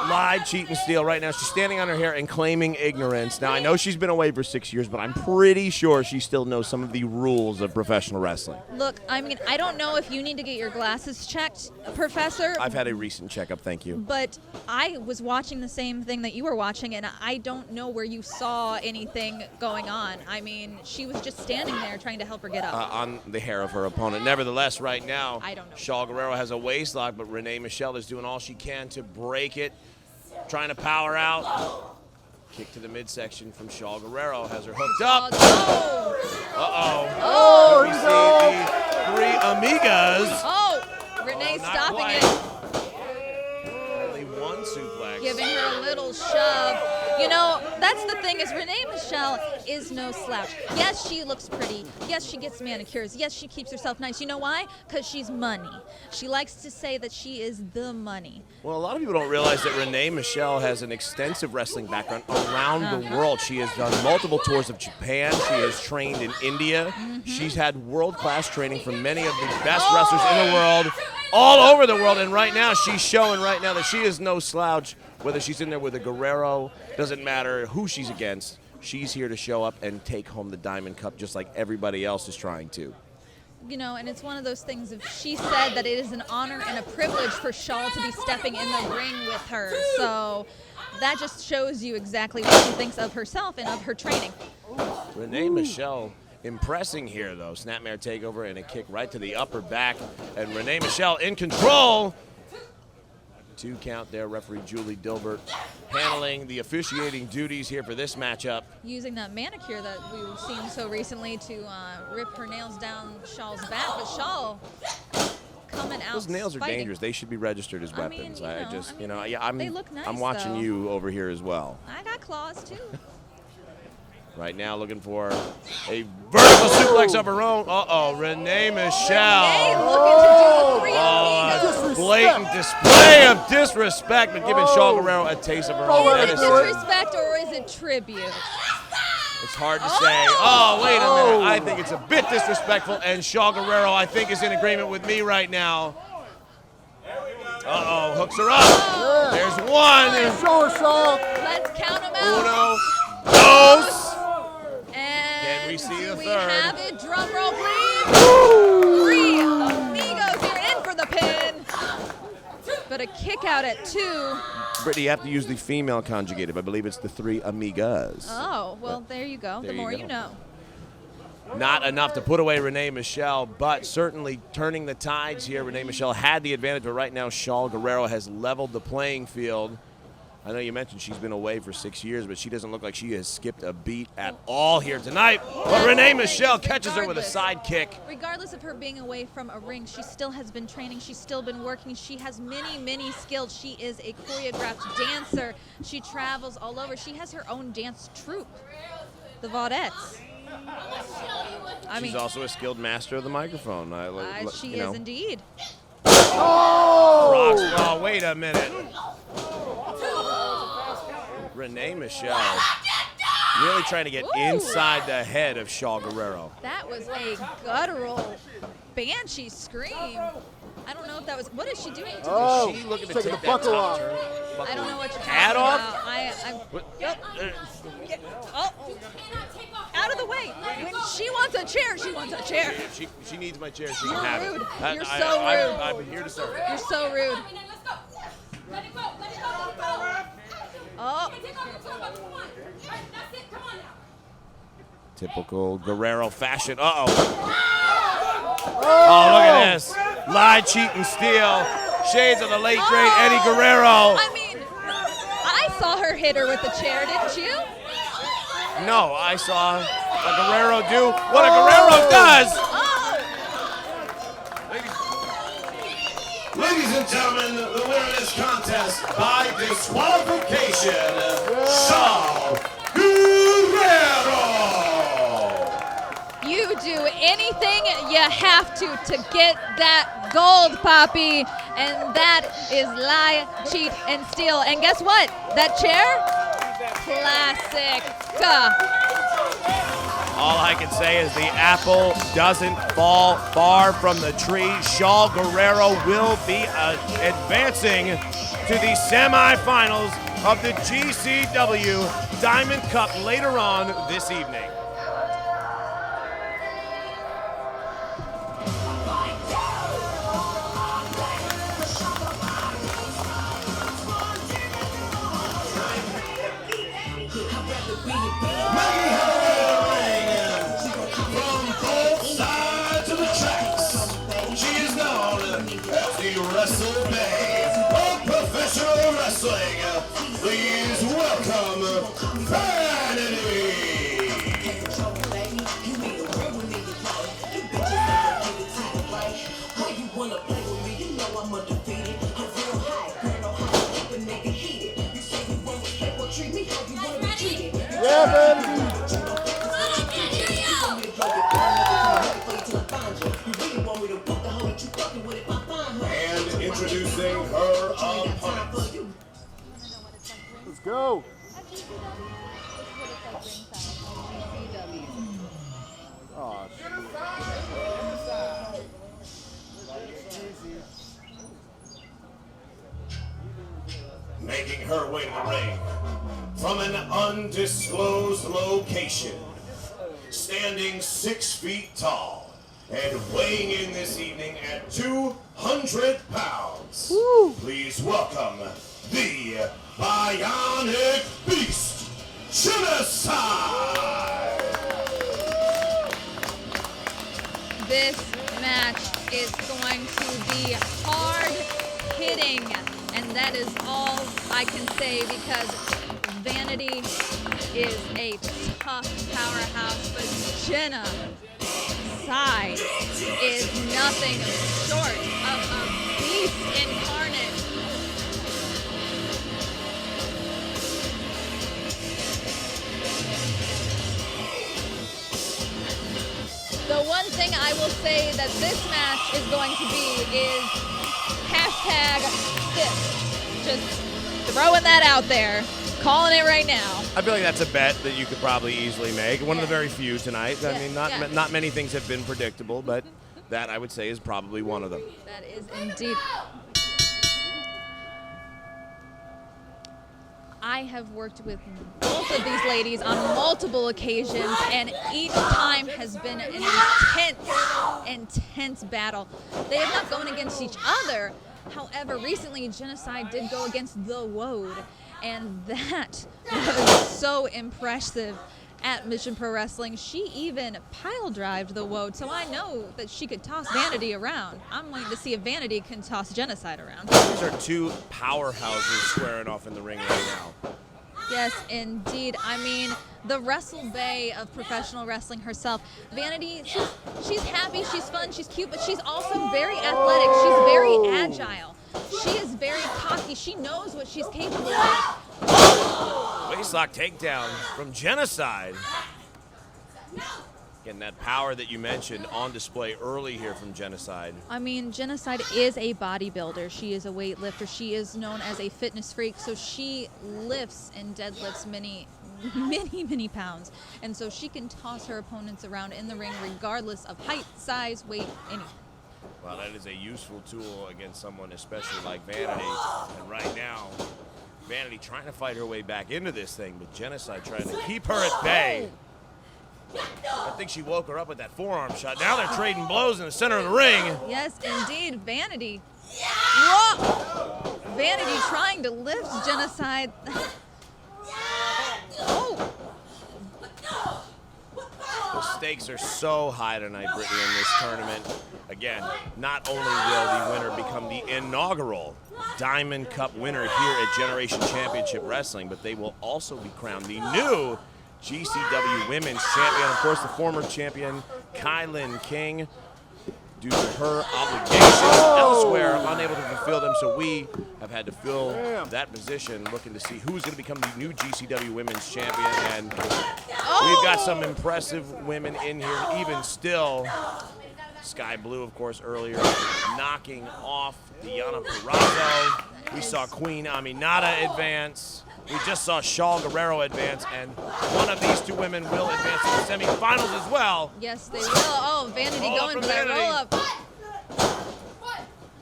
Live cheat and steal right now. She's standing on her hair and claiming ignorance. Now, I know she's been away for 6 years, but I'm pretty sure she still knows some of the rules of professional wrestling. Look, I mean, I don't know if you need to get your glasses checked, Professor. I've had a recent checkup, thank you. But I was watching the same thing that you were watching, and I don't know where you saw anything going on. I mean, she was just standing there trying to help her get up. On the hair of her opponent. Nevertheless, right now, I don't know. Shaul Guerrero has a waist lock, but Renee Michelle is doing all she can to break it. Trying to power out. Kick to the midsection from Shaul Guerrero. Has her hooked up. Uh-oh. Oh, we see the three amigas. Oh, Renee stopping quite. it. Only one suplex. Giving her a little shove. You know, that's the thing is Renee Michelle is no slouch. Yes, she looks pretty. Yes, she gets manicures. Yes, she keeps herself nice. You know why? Because she's money. She likes to say that she is the money. Well, a lot of people don't realize that Renee Michelle has an extensive wrestling background around the world. She has done multiple tours of Japan. She has trained in India. She's had world-class training from many of the best wrestlers in the world, all over the world. And right now, she's showing right now that she is no slouch. Whether she's in there with a Guerrero, doesn't matter who she's against. She's here to show up and take home the Diamond Cup just like everybody else is trying to. You know, and it's one of those things, if she said that it is an honor and a privilege for Shaul to be stepping in the ring with her. So that just shows you exactly what she thinks of herself and of her training. Renee Michelle impressing here, though. Snapmare takeover and a kick right to the upper back. And Renee Michelle in control. 2 count there. Referee Julie Dilbert handling the officiating duties here for this matchup. Using that manicure that we've seen so recently to rip her nails down Shaul's back, but Shaul coming out. Those nails are fighting. dangerous. They should be registered as weapons. They look nice, I'm watching though. you over here as well. I got claws too. Right now looking for a vertical suplex of her own. Uh-oh, Renee Michelle. Renee looking to do a 3 a blatant display of disrespect, but giving Shaul Guerrero a taste of her own Is it medicine. disrespect or is it tribute? It's hard to say. Oh, wait a minute. I think it's a bit disrespectful, and Shaul Guerrero, I think, is in agreement with me right now. Uh-oh, hooks her up. There's one. Show her, Shaul. Let's count them out. Uno, dos. And We see the we third. have it? Drum roll, please. 3 amigos here in for the pin. But a kick out at 2. Brittany, you have to use the female conjugative. I believe it's the 3 amigas. Oh, well, there you go. There The you more go. you know. Not enough to put away Renee Michelle, but certainly turning the tides here. Renee Michelle had the advantage, but right now Shaul Guerrero has leveled the playing field. I know you mentioned she's been away for 6 years, but she doesn't look like she has skipped a beat at all here tonight. But Renee Michelle catches her with a side kick. Regardless of her being away from a ring, she still has been training. She's still been working. She has many, many skills. She is a choreographed dancer. She travels all over. She has her own dance troupe, the Vaudettes. She's also a skilled master of the microphone. She is indeed. Oh, wait a minute. Renee Michelle really trying to get inside the head of Shaul Guerrero. That was a guttural banshee scream. I don't know if that was. What is she doing? Oh, She looking to taking take the that buckle top off. turn. I don't know what you're Hat talking off? about. Out of the way. When she wants a chair, she wants a chair. If she needs my chair, she You're can have rude. it. You're so rude. I'm here to serve. You're so rude. Let it go. Let it go. Oh, Take off your clothes. Come on. All right, that's it. Come on now. Typical Guerrero fashion. Uh-oh. Oh, look at this. Lie, cheat, and steal. Shades of the late, great Eddie Guerrero. I mean, I saw her hit her with the chair, didn't you? No, I saw a Guerrero do what a Guerrero does. Oh, Ladies and gentlemen, the winner of this contest by disqualification, Shaul Guerrero. you do anything you have to get that gold, Poppy. And that is lie, cheat, and steal. And guess what? That chair? Classic. All I can say is the apple doesn't fall far from the tree. Shaul Guerrero will be advancing to the semifinals of the GCW Diamond Cup later on this evening. Wrestle Bay of professional wrestling. Please welcome Vanity. Yeah, Vanity. And introducing her opponent. Let's go. Oh, Making her way to the ring from an undisclosed location, standing 6 feet tall and weighing in this evening at 200 pounds. Please welcome the Bionic Beast, Genocide. This match is going to be hard hitting, and that is all I can say because Vanity is a tough powerhouse, but Jennacide is nothing short of a beast incarnate. The one thing I will say that this match is going to be is #fist. Just throwing that out there. Calling it right now. I feel like that's a bet that you could probably easily make. One of the very few tonight. I mean, Yeah. not many things have been predictable, but that I would say is probably one of them. That is indeed. I have worked with both of these ladies on multiple occasions, and each time has been an intense battle. They have not gone against each other. However, recently Genocide did go against the Woad, and that was so impressive at Mission Pro Wrestling. She even pile-drived the Woad, so I know that she could toss Vanity around. I'm waiting to see if Vanity can toss Genocide around. These are two powerhouses squaring off in the ring right now. Yes, indeed. I mean, the Wrestle Bay of professional wrestling herself. Vanity, she's happy, she's fun, she's cute, but she's also very athletic. She's very agile. She is very cocky. She knows what she's capable of. Waistlock takedown from Genocide. Again, that power that you mentioned on display early here from Genocide. I mean, Genocide is a bodybuilder. She is a weightlifter. She is known as a fitness freak, so she lifts and deadlifts many pounds. And so she can toss her opponents around in the ring regardless of height, size, weight, anything. Well, that is a useful tool against someone especially like Vanity. And right now, Vanity trying to fight her way back into this thing, but Genocide trying to keep her at bay. I think she woke her up with that forearm shot. Now they're trading blows in the center of the ring. Yes, indeed. Vanity. Whoa! Vanity trying to lift Genocide. Oh! The stakes are so high tonight, Brittany, in this tournament. Again, not only will the winner become the inaugural Diamond Cup winner here at Generation Championship Wrestling, but they will also be crowned the new GCW Women's Champion. Of course, the former champion, Kylan King, due to her obligations elsewhere, unable to fulfill them, so we have had to fill that position, looking to see who's going to become the new GCW Women's Champion. And we've got some impressive women in here, even still. Skye Blue, of course, earlier, knocking off Deonna Purrazzo. We saw Queen Aminata advance. We just saw Shaul Guerrero advance, and one of these two women will advance to the semifinals as well. Yes, they will. Oh, Vanity going for that roll up.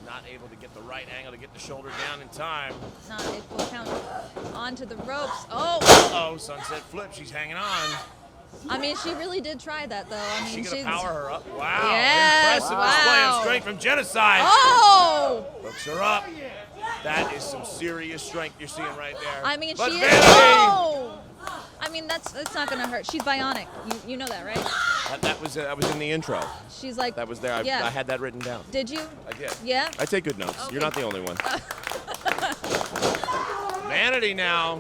Not able to get the right angle to get the shoulder down in time. Not a full count. Onto the ropes. Oh! Uh-oh, sunset flip. She's hanging on. I mean, she really did try that, though. I mean, She's going to power her up. Wow. Yes, Impressive display of strength from Genocide. Oh! Hooks her up. That is some serious strength you're seeing right there. I mean, but she Vanity, is. Oh! I mean, that's not going to hurt. She's bionic. You know that, right? That was in the intro. She's like. That was there. Yeah. I had that written down. Did you? I did. Yeah? I take good notes. Okay. You're not the only one. Vanity now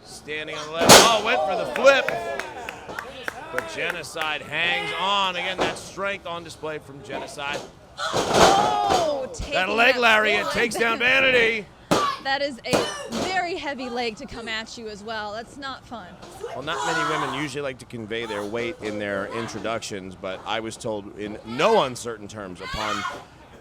standing on the left. Oh, went for the flip. But Genocide hangs on. Again, that strength on display from Genocide. Oh! That leg lariat takes down Vanity. That is a very heavy leg to come at you as well. That's not fun. Well, not many women usually like to convey their weight in their introductions, but I was told in no uncertain terms upon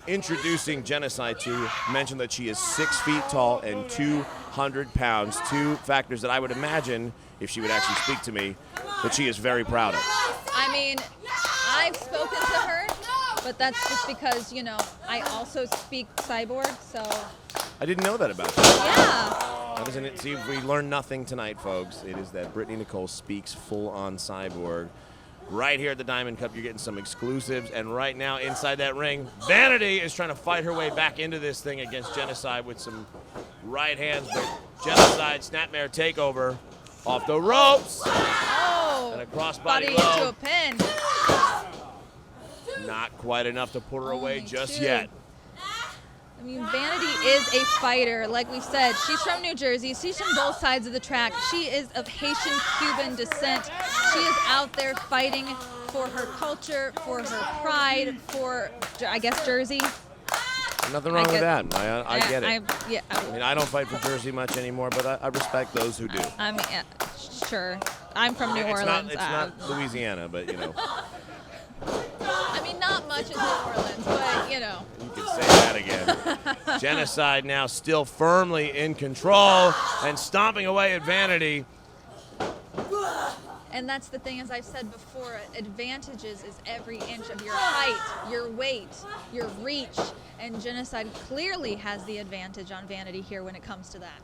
introducing Genocide to mention that she is 6 feet tall and 200 pounds. Two factors that I would imagine, if she would actually speak to me, that she is very proud of. I mean, I've spoken to her, but that's just because, you know, I also speak cyborg, so. I didn't know that about you. Yeah. That isn't it. See, if we learned nothing tonight, folks, it is that Brittany Nicole speaks full-on cyborg. Right here at the Diamond Cup, you're getting some exclusives, and right now inside that ring, Vanity is trying to fight her way back into this thing against Genocide with some right hands, but Genocide snapmare takeover off the ropes. Oh. And a crossbody Body low. into a pin. Not quite enough to put her away Only just two. yet. I mean, Vanity is a fighter. Like we said, she's from New Jersey. She's from both sides of the track. She is of Haitian-Cuban descent. She is out there fighting for her culture, for her pride, for, I guess, Jersey. Nothing wrong with that. I get it. I mean, I don't fight for Jersey much anymore, but I respect those who do. I mean, sure. I'm from New Orleans. It's not Louisiana, but, you know. I mean, not much in New Orleans, but, you know. You can say that again. Genocide now still firmly in control and stomping away at Vanity. And that's the thing, as I've said before, advantages is every inch of your height, your weight, your reach, and Genocide clearly has the advantage on Vanity here when it comes to that.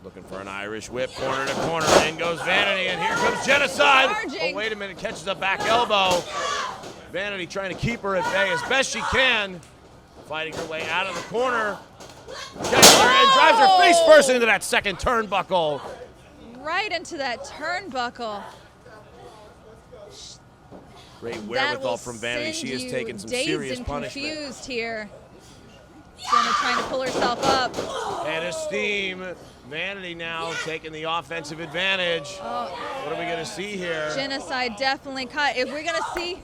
Looking for an Irish whip, corner to corner. In goes Vanity, and here comes Jennacide. Charging. Oh, wait a minute, catches a back elbow. Vanity trying to keep her at bay as best she can. Fighting her way out of the corner. Catches her and drives her face first into that second turnbuckle. Right into that turnbuckle. Great That wherewithal will from Vanity. send She has you taken some dazed serious and punishment. confused here. Jenna trying to pull herself up. And a steam. Vanity now taking the offensive advantage. What are we going to see here? Genocide definitely cut. If we're going to see,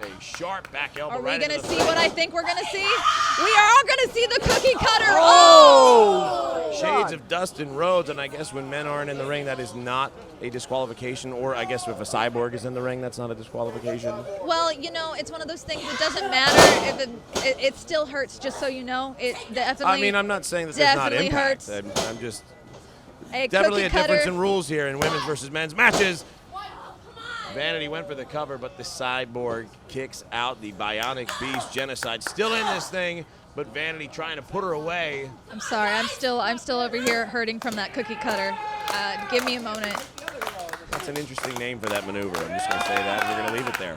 A sharp back elbow. are we right going to into the see face. what I think we're going to see? We are all going to see the cookie cutter. Shades of Dustin Rhodes, and I guess when men aren't in the ring, that is not a disqualification. Or I guess if a cyborg is in the ring, that's not a disqualification. Well, you know, it's one of those things. It doesn't matter if it still hurts. Just so you know, it definitely. I mean, I'm not saying that there's not definitely impact. hurts. I'm just a definitely a cookie difference cutter. in rules here in women's versus men's matches. Vanity went for the cover, but the cyborg kicks out the bionic beast. Genocide still in this thing, but Vanity trying to put her away. I'm sorry. I'm still over here hurting from that cookie cutter. Give me a moment. That's an interesting name for that maneuver. I'm just going to say that, and we're going to leave it there.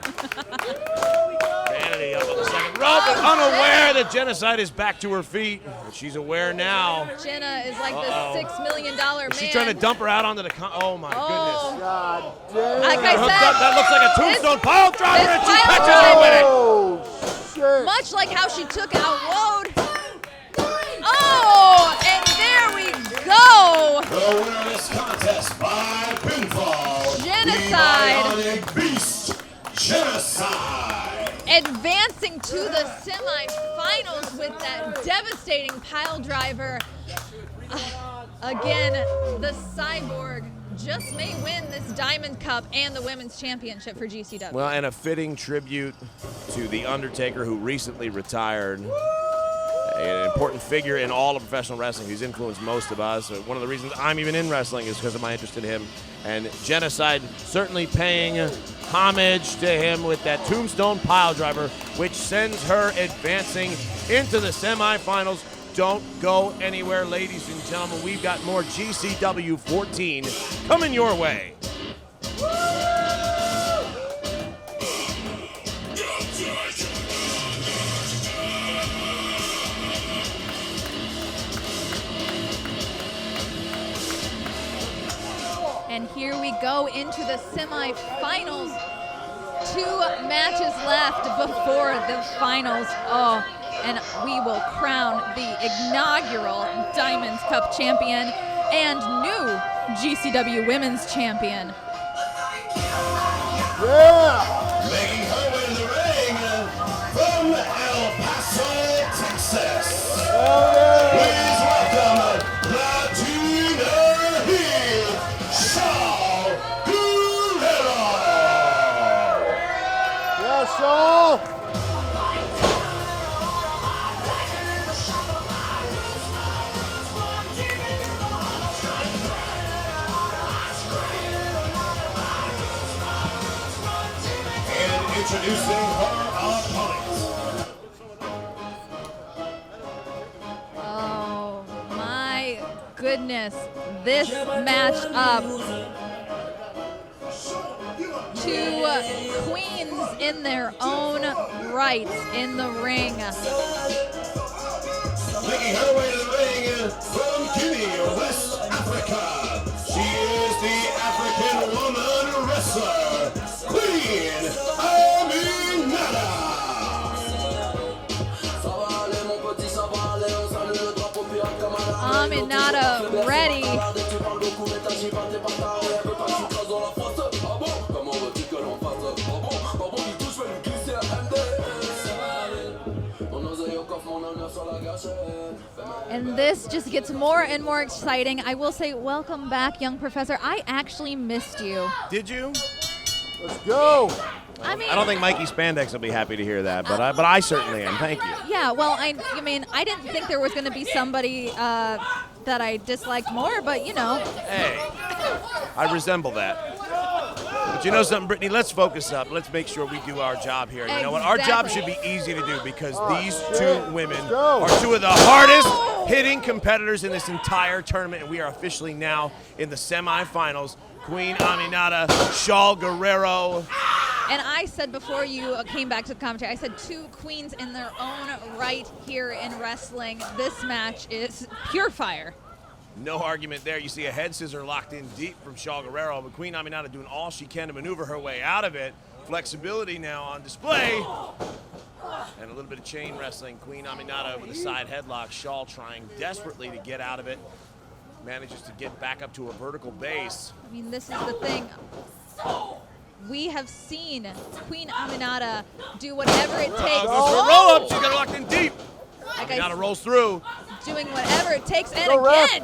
Vanity up on the second rope, but unaware that Genocide is back to her feet. But she's aware now. Jenna is like the $6 million man. Is she trying to dump her out onto the oh my goodness. God damn. Like I Hooked said, up, that looks like a tombstone pile driver, this and she pile catches her with it. Oh, shit. much like how she took out Woad. Oh, and there we go. The winner of this contest by pinfall, Genocide. the Bionic Beast, Genocide. Advancing to the semifinals with that devastating pile driver. Again, the cyborg just may win this Diamond Cup and the Women's Championship for GCW. Well, and a fitting tribute to The Undertaker, who recently retired. An important figure in all of professional wrestling who's influenced most of us. One of the reasons I'm even in wrestling is because of my interest in him. And Genocide certainly paying homage to him with that tombstone pile driver, which sends her advancing into the semifinals. Don't go anywhere, ladies and gentlemen. We've got more GCW 14 coming your way. And here we go into the semifinals. 2 matches left before the finals. Oh, and we will crown the inaugural Diamond Cup champion and new GCW Women's Champion. Yeah. Making her way to the ring from El Paso, Texas. Please welcome Latina heel, Shaul Guerrero. Yeah, Shaul. And introducing her opponent. Oh my goodness, this matchup. 2 queens in their own right in the ring. Making her way to the ring from Guinea, West Africa. She is the African woman wrestler, Queen Aminata. Aminata ready. And this just gets more and more exciting. I will say, welcome back, young professor. I actually missed you. Did you? Let's go. I mean, I don't think Mikey Spandex will be happy to hear that, but I certainly am. Thank you. yeah, well, I mean, I didn't think there was going to be somebody that I disliked more, but you know. Hey, I resemble that. But But you know something, Brittany? Let's focus up. Let's make sure we do our job here. You know what? Our job should be easy to do because these two women are two of the hardest hitting competitors in this entire tournament, and we are officially now in the semifinals. Queen Aminata, Shaul Guerrero. And I said before you came back to the commentary, I said two queens in their own right here in wrestling. This match is pure fire. No argument there. You see a head scissor locked in deep from Shaul Guerrero, but Queen Aminata doing all she can to maneuver her way out of it. Flexibility now on display. And a little bit of chain wrestling. Queen Aminata with a side headlock. Shaul trying desperately to get out of it. Manages to get back up to a vertical base. I mean, this is the thing. We have seen Queen Aminata do whatever it takes. Roll up. She's got her locked in deep. Like Aminata rolls through. Doing whatever it takes. And Go, again.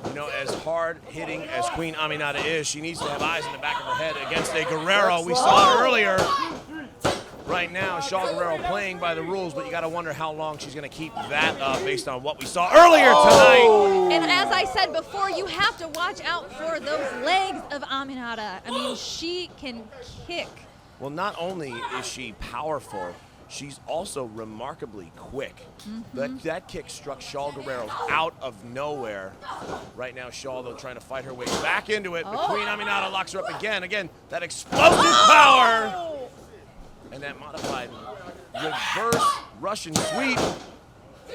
You know, as hard hitting as Queen Aminata is, she needs to have eyes in the back of her head against a Guerrero. We saw it earlier. Right now, Shaul Guerrero playing by the rules, but you got to wonder how long she's going to keep that up based on what we saw earlier tonight. And as I said before, you have to watch out for those legs of Aminata. I mean, she can kick. Well, not only is she powerful, she's also remarkably quick. That kick struck Shaul Guerrero out of nowhere. Right now, Shaul, though, trying to fight her way back into it, but Queen Aminata locks her up again. Again, that explosive power. And that modified reverse Russian sweep,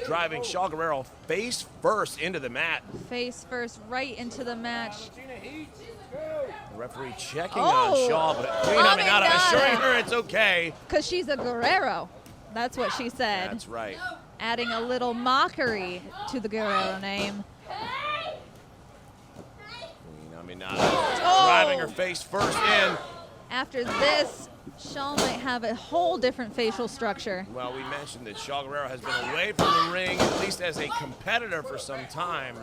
driving Shaul Guerrero face first into the mat. Face first right into the match. The referee checking on Shaul, but Queen Aminata assuring her it's okay. Because she's a Guerrero. That's what she said. That's right. Adding a little mockery to the Guerrero name. Queen Aminata driving her face first in. After this, Shaul might have a whole different facial structure. Well, we mentioned that Shaul Guerrero has been away from the ring, at least as a competitor, for some time.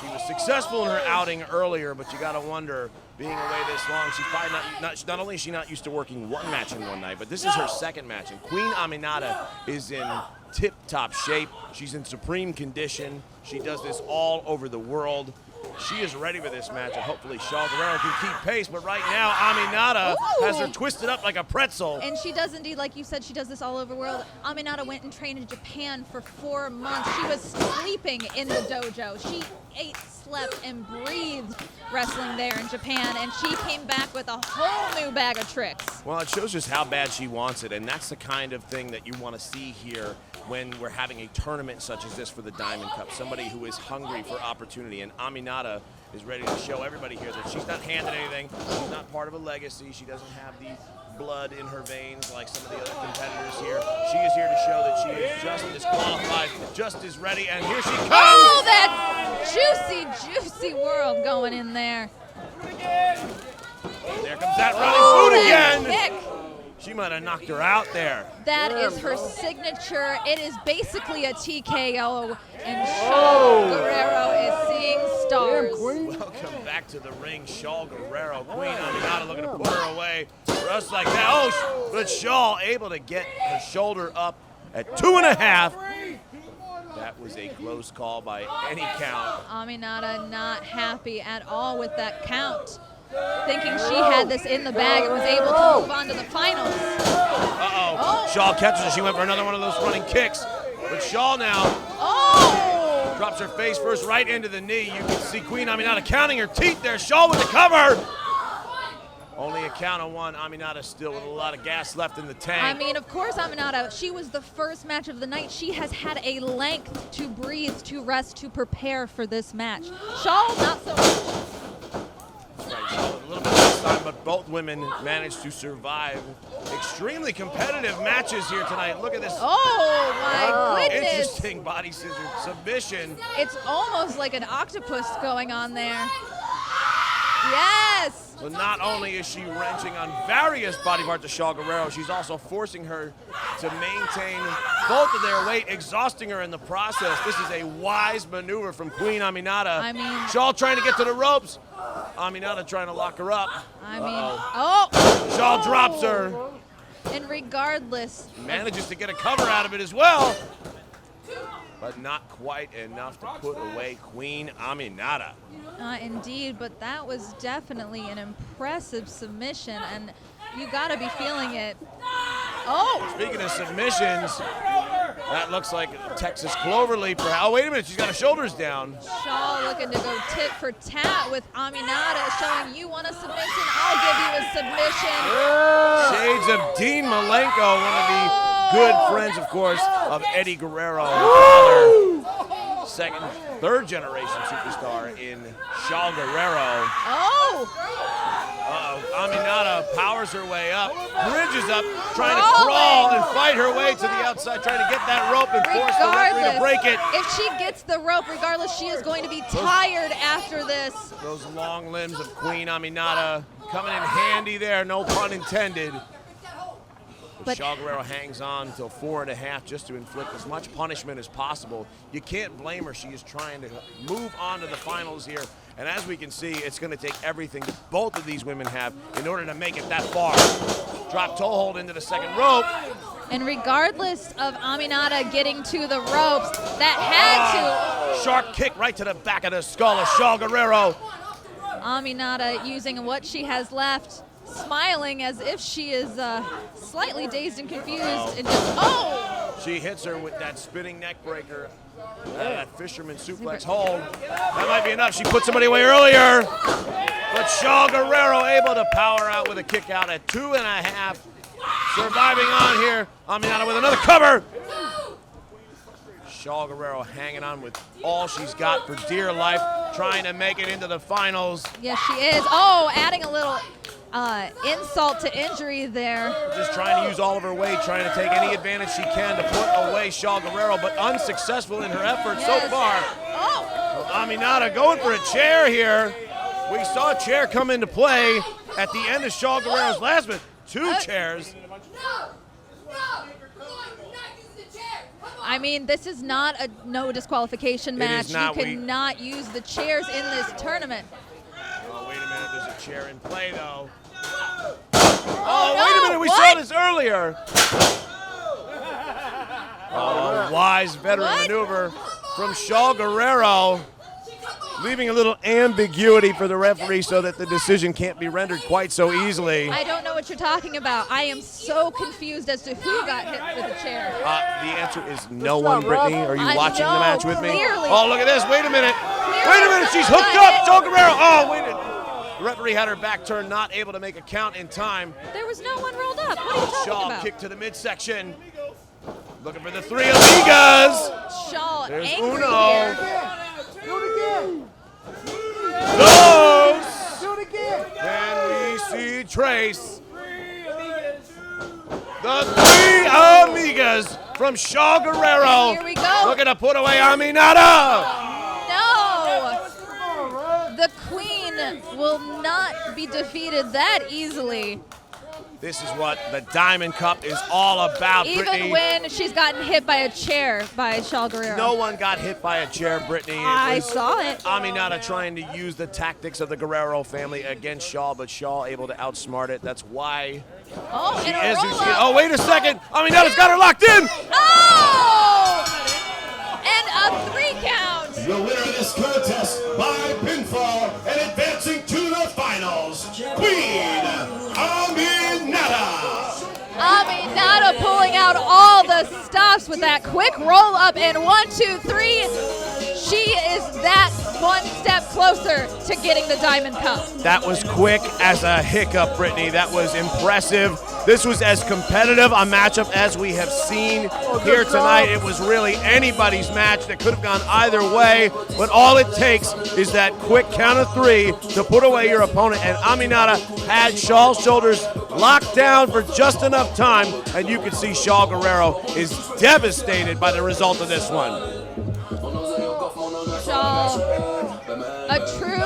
She was successful in her outing earlier, but you got to wonder, being away this long, she's probably not only is she not used to working one match in one night, but this is her second match. And Queen Aminata is in tip-top shape. She's in supreme condition. She does this all over the world. She is ready for this match, and hopefully Shaul Guerrero can keep pace. But right now, Aminata has her twisted up like a pretzel. And she does indeed, like you said, she does this all over the world. Aminata went and trained in Japan for 4 months. She was sleeping in the dojo. She ate, slept, and breathed wrestling there in Japan, and she came back with a whole new bag of tricks. Well, it shows just how bad she wants it, and that's the kind of thing that you want to see here when we're having a tournament such as this for the Diamond Cup. Somebody who is hungry for opportunity, and Aminata is ready to show everybody here that she's not handed anything. She's not part of a legacy. She doesn't have the blood in her veins like some of the other competitors here. She is here to show that she is just as qualified, just as ready, and here she comes! Oh, that juicy whirl going in there. And there comes that running boot again! Kick. She might have knocked her out there. That is her signature. It is basically a TKO, and Shaul Guerrero is seeing stars. Welcome back to the ring, Shaul Guerrero. Queen Aminata looking to put her away. Just like that. Oh, but Shaul able to get her shoulder up at 2.5. That was a close call by any count. Aminata not happy at all with that count. Thinking she had this in the bag and was able to move on to the finals. Shaul catches her. She went for another one of those running kicks. But Shaul now drops her face first right into the knee. You can see Queen Aminata counting her teeth there. Shaul with the cover. Only a count of one. Aminata still with a lot of gas left in the tank. I mean, of course, Aminata, she was the first match of the night. She has had a length to breathe, to rest, to prepare for this match. Shaul, not so much. A little bit less time, but both women managed to survive extremely competitive matches here tonight. Look at this. Oh, my goodness. Interesting body scissor submission. It's almost like an octopus going on there. Yes. So not only is she wrenching on various body parts of Shaul Guerrero, she's also forcing her to maintain both of their weight, exhausting her in the process. This is a wise maneuver from Queen Aminata. I mean, Shaul trying to get to the ropes. Aminata trying to lock her up. I mean, Shaul drops her. And regardless, Manages to get a cover out of it as well. but not quite enough to put away Queen Aminata. Indeed, but that was definitely an impressive submission, and you gotta be feeling it. Oh! Speaking of submissions, that looks like Texas Cloverleaf. Oh, wait a minute, she's got her shoulders down. Shaul looking to go tit for tat with Aminata, showing you want a submission, I'll give you a submission. Shades of Dean Malenko, one of the good friends, of course, of Eddie Guerrero, second, third generation superstar in Shaul Guerrero. Aminata powers her way up, bridges up, trying to crawl and fight her way to the outside, trying to get that rope and force the referee to break it. If she gets the rope, regardless, she is going to be tired after this. Those long limbs of Queen Aminata coming in handy there, no pun intended. But Shaul Guerrero hangs on until 4.5 just to inflict as much punishment as possible. You can't blame her. She is trying to move on to the finals here. And as we can see, it's going to take everything that both of these women have in order to make it that far. Drop toe hold into the second rope. And regardless of Aminata getting to the ropes, that had to. Sharp kick right to the back of the skull of Shaul Guerrero. Aminata using what she has left, smiling as if she is slightly dazed and confused. And just, She hits her with that spinning neck breaker. That fisherman suplex hold. That might be enough. She put somebody away earlier. But Shaul Guerrero able to power out with a kick out at 2.5. Surviving on here. Aminata with another cover. Shaul Guerrero hanging on with all she's got for dear life, trying to make it into the finals. Yes, she is. Adding a little insult to injury there. Just trying to use all of her weight, trying to take any advantage she can to put away Shaul Guerrero, but unsuccessful in her efforts so far. Aminata going for a chair here. We saw a chair come into play at the end of Shaul Guerrero's last match. 2 chairs. I mean, this is not a no disqualification match. You cannot use the chairs in this tournament. Oh, wait a minute. There's a chair in play, though. Wait a minute. We saw this earlier. Wise veteran maneuver from Shaul Guerrero, leaving a little ambiguity for the referee so that the decision can't be rendered quite so easily. I don't know what you're talking about. I am so confused as to who got hit with the chair. The answer is no one, Brittany. Are you watching the match with me? Clearly. Oh, look at this. Wait a minute. Wait a minute. She's hooked up. Shaul Guerrero. Oh, wait a minute. The referee had her back turned, not able to make a count in time. There was no one rolled up. What are you talking Shaul about? kick to the midsection. Looking for the 3 amigas. Shaul There's angry Uno. here. Do it again. Dos. Do it again. Then we see Trace. The 3 amigas from Shaul Guerrero. Here we go. Looking to put away Aminata. No! The queen will not be defeated that easily. This is what the Diamond Cup is all about, Even Brittany. when she's gotten hit by a chair by Shaul Guerrero. No one got hit by a chair, Brittany. I saw it. Aminata trying to use the tactics of the Guerrero family against Shaul, but Shaul able to outsmart it. That's why Oh, she and a is who roll she is. up. Oh, wait a second. Aminata's got her locked in. Oh! And a 3 count. The winner of this contest by pinfall and advancing to the finals, Queen Aminata. Aminata pulling out all the stops with that quick roll up and 1, 2, 3. She is that one step closer to getting the Diamond Cup. That was quick as a hiccup, Brittany. That was impressive. This was as competitive a matchup as we have seen here tonight. It was really anybody's match that could have gone either way, but all it takes is that quick count of 3 to put away your opponent, and Aminata had Shaul's shoulders locked down for just enough time, and you can see Shaul Guerrero is devastated by the result of this one. Shaul, a true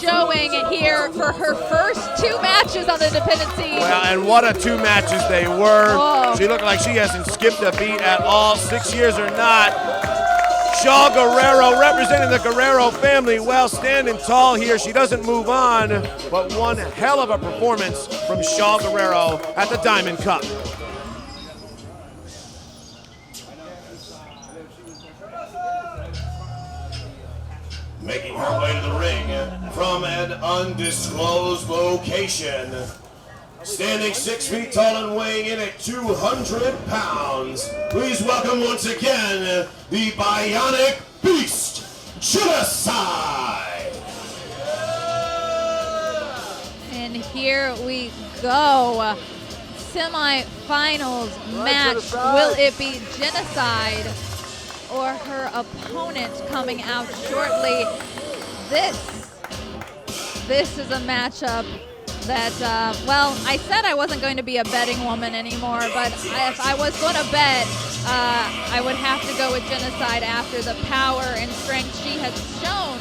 showing here for her first 2 matches on the independent scene. Well, and what a 2 matches they were. Oh. She looked like she hasn't skipped a beat at all, 6 years or not. Shaul Guerrero representing the Guerrero family, well, standing tall here. She doesn't move on, but one hell of a performance from Shaul Guerrero at the Diamond Cup. Making her way to the ring from an undisclosed location. Standing 6 feet tall and weighing in at 200 pounds. Please welcome once again the Bionic Beast, Genocide. And here we go. Semi-finals match. Will it be Genocide or her opponent coming out shortly? This is a matchup that, well, I said I wasn't going to be a betting woman anymore, but if I was going to bet, I would have to go with Genocide after the power and strength she has shown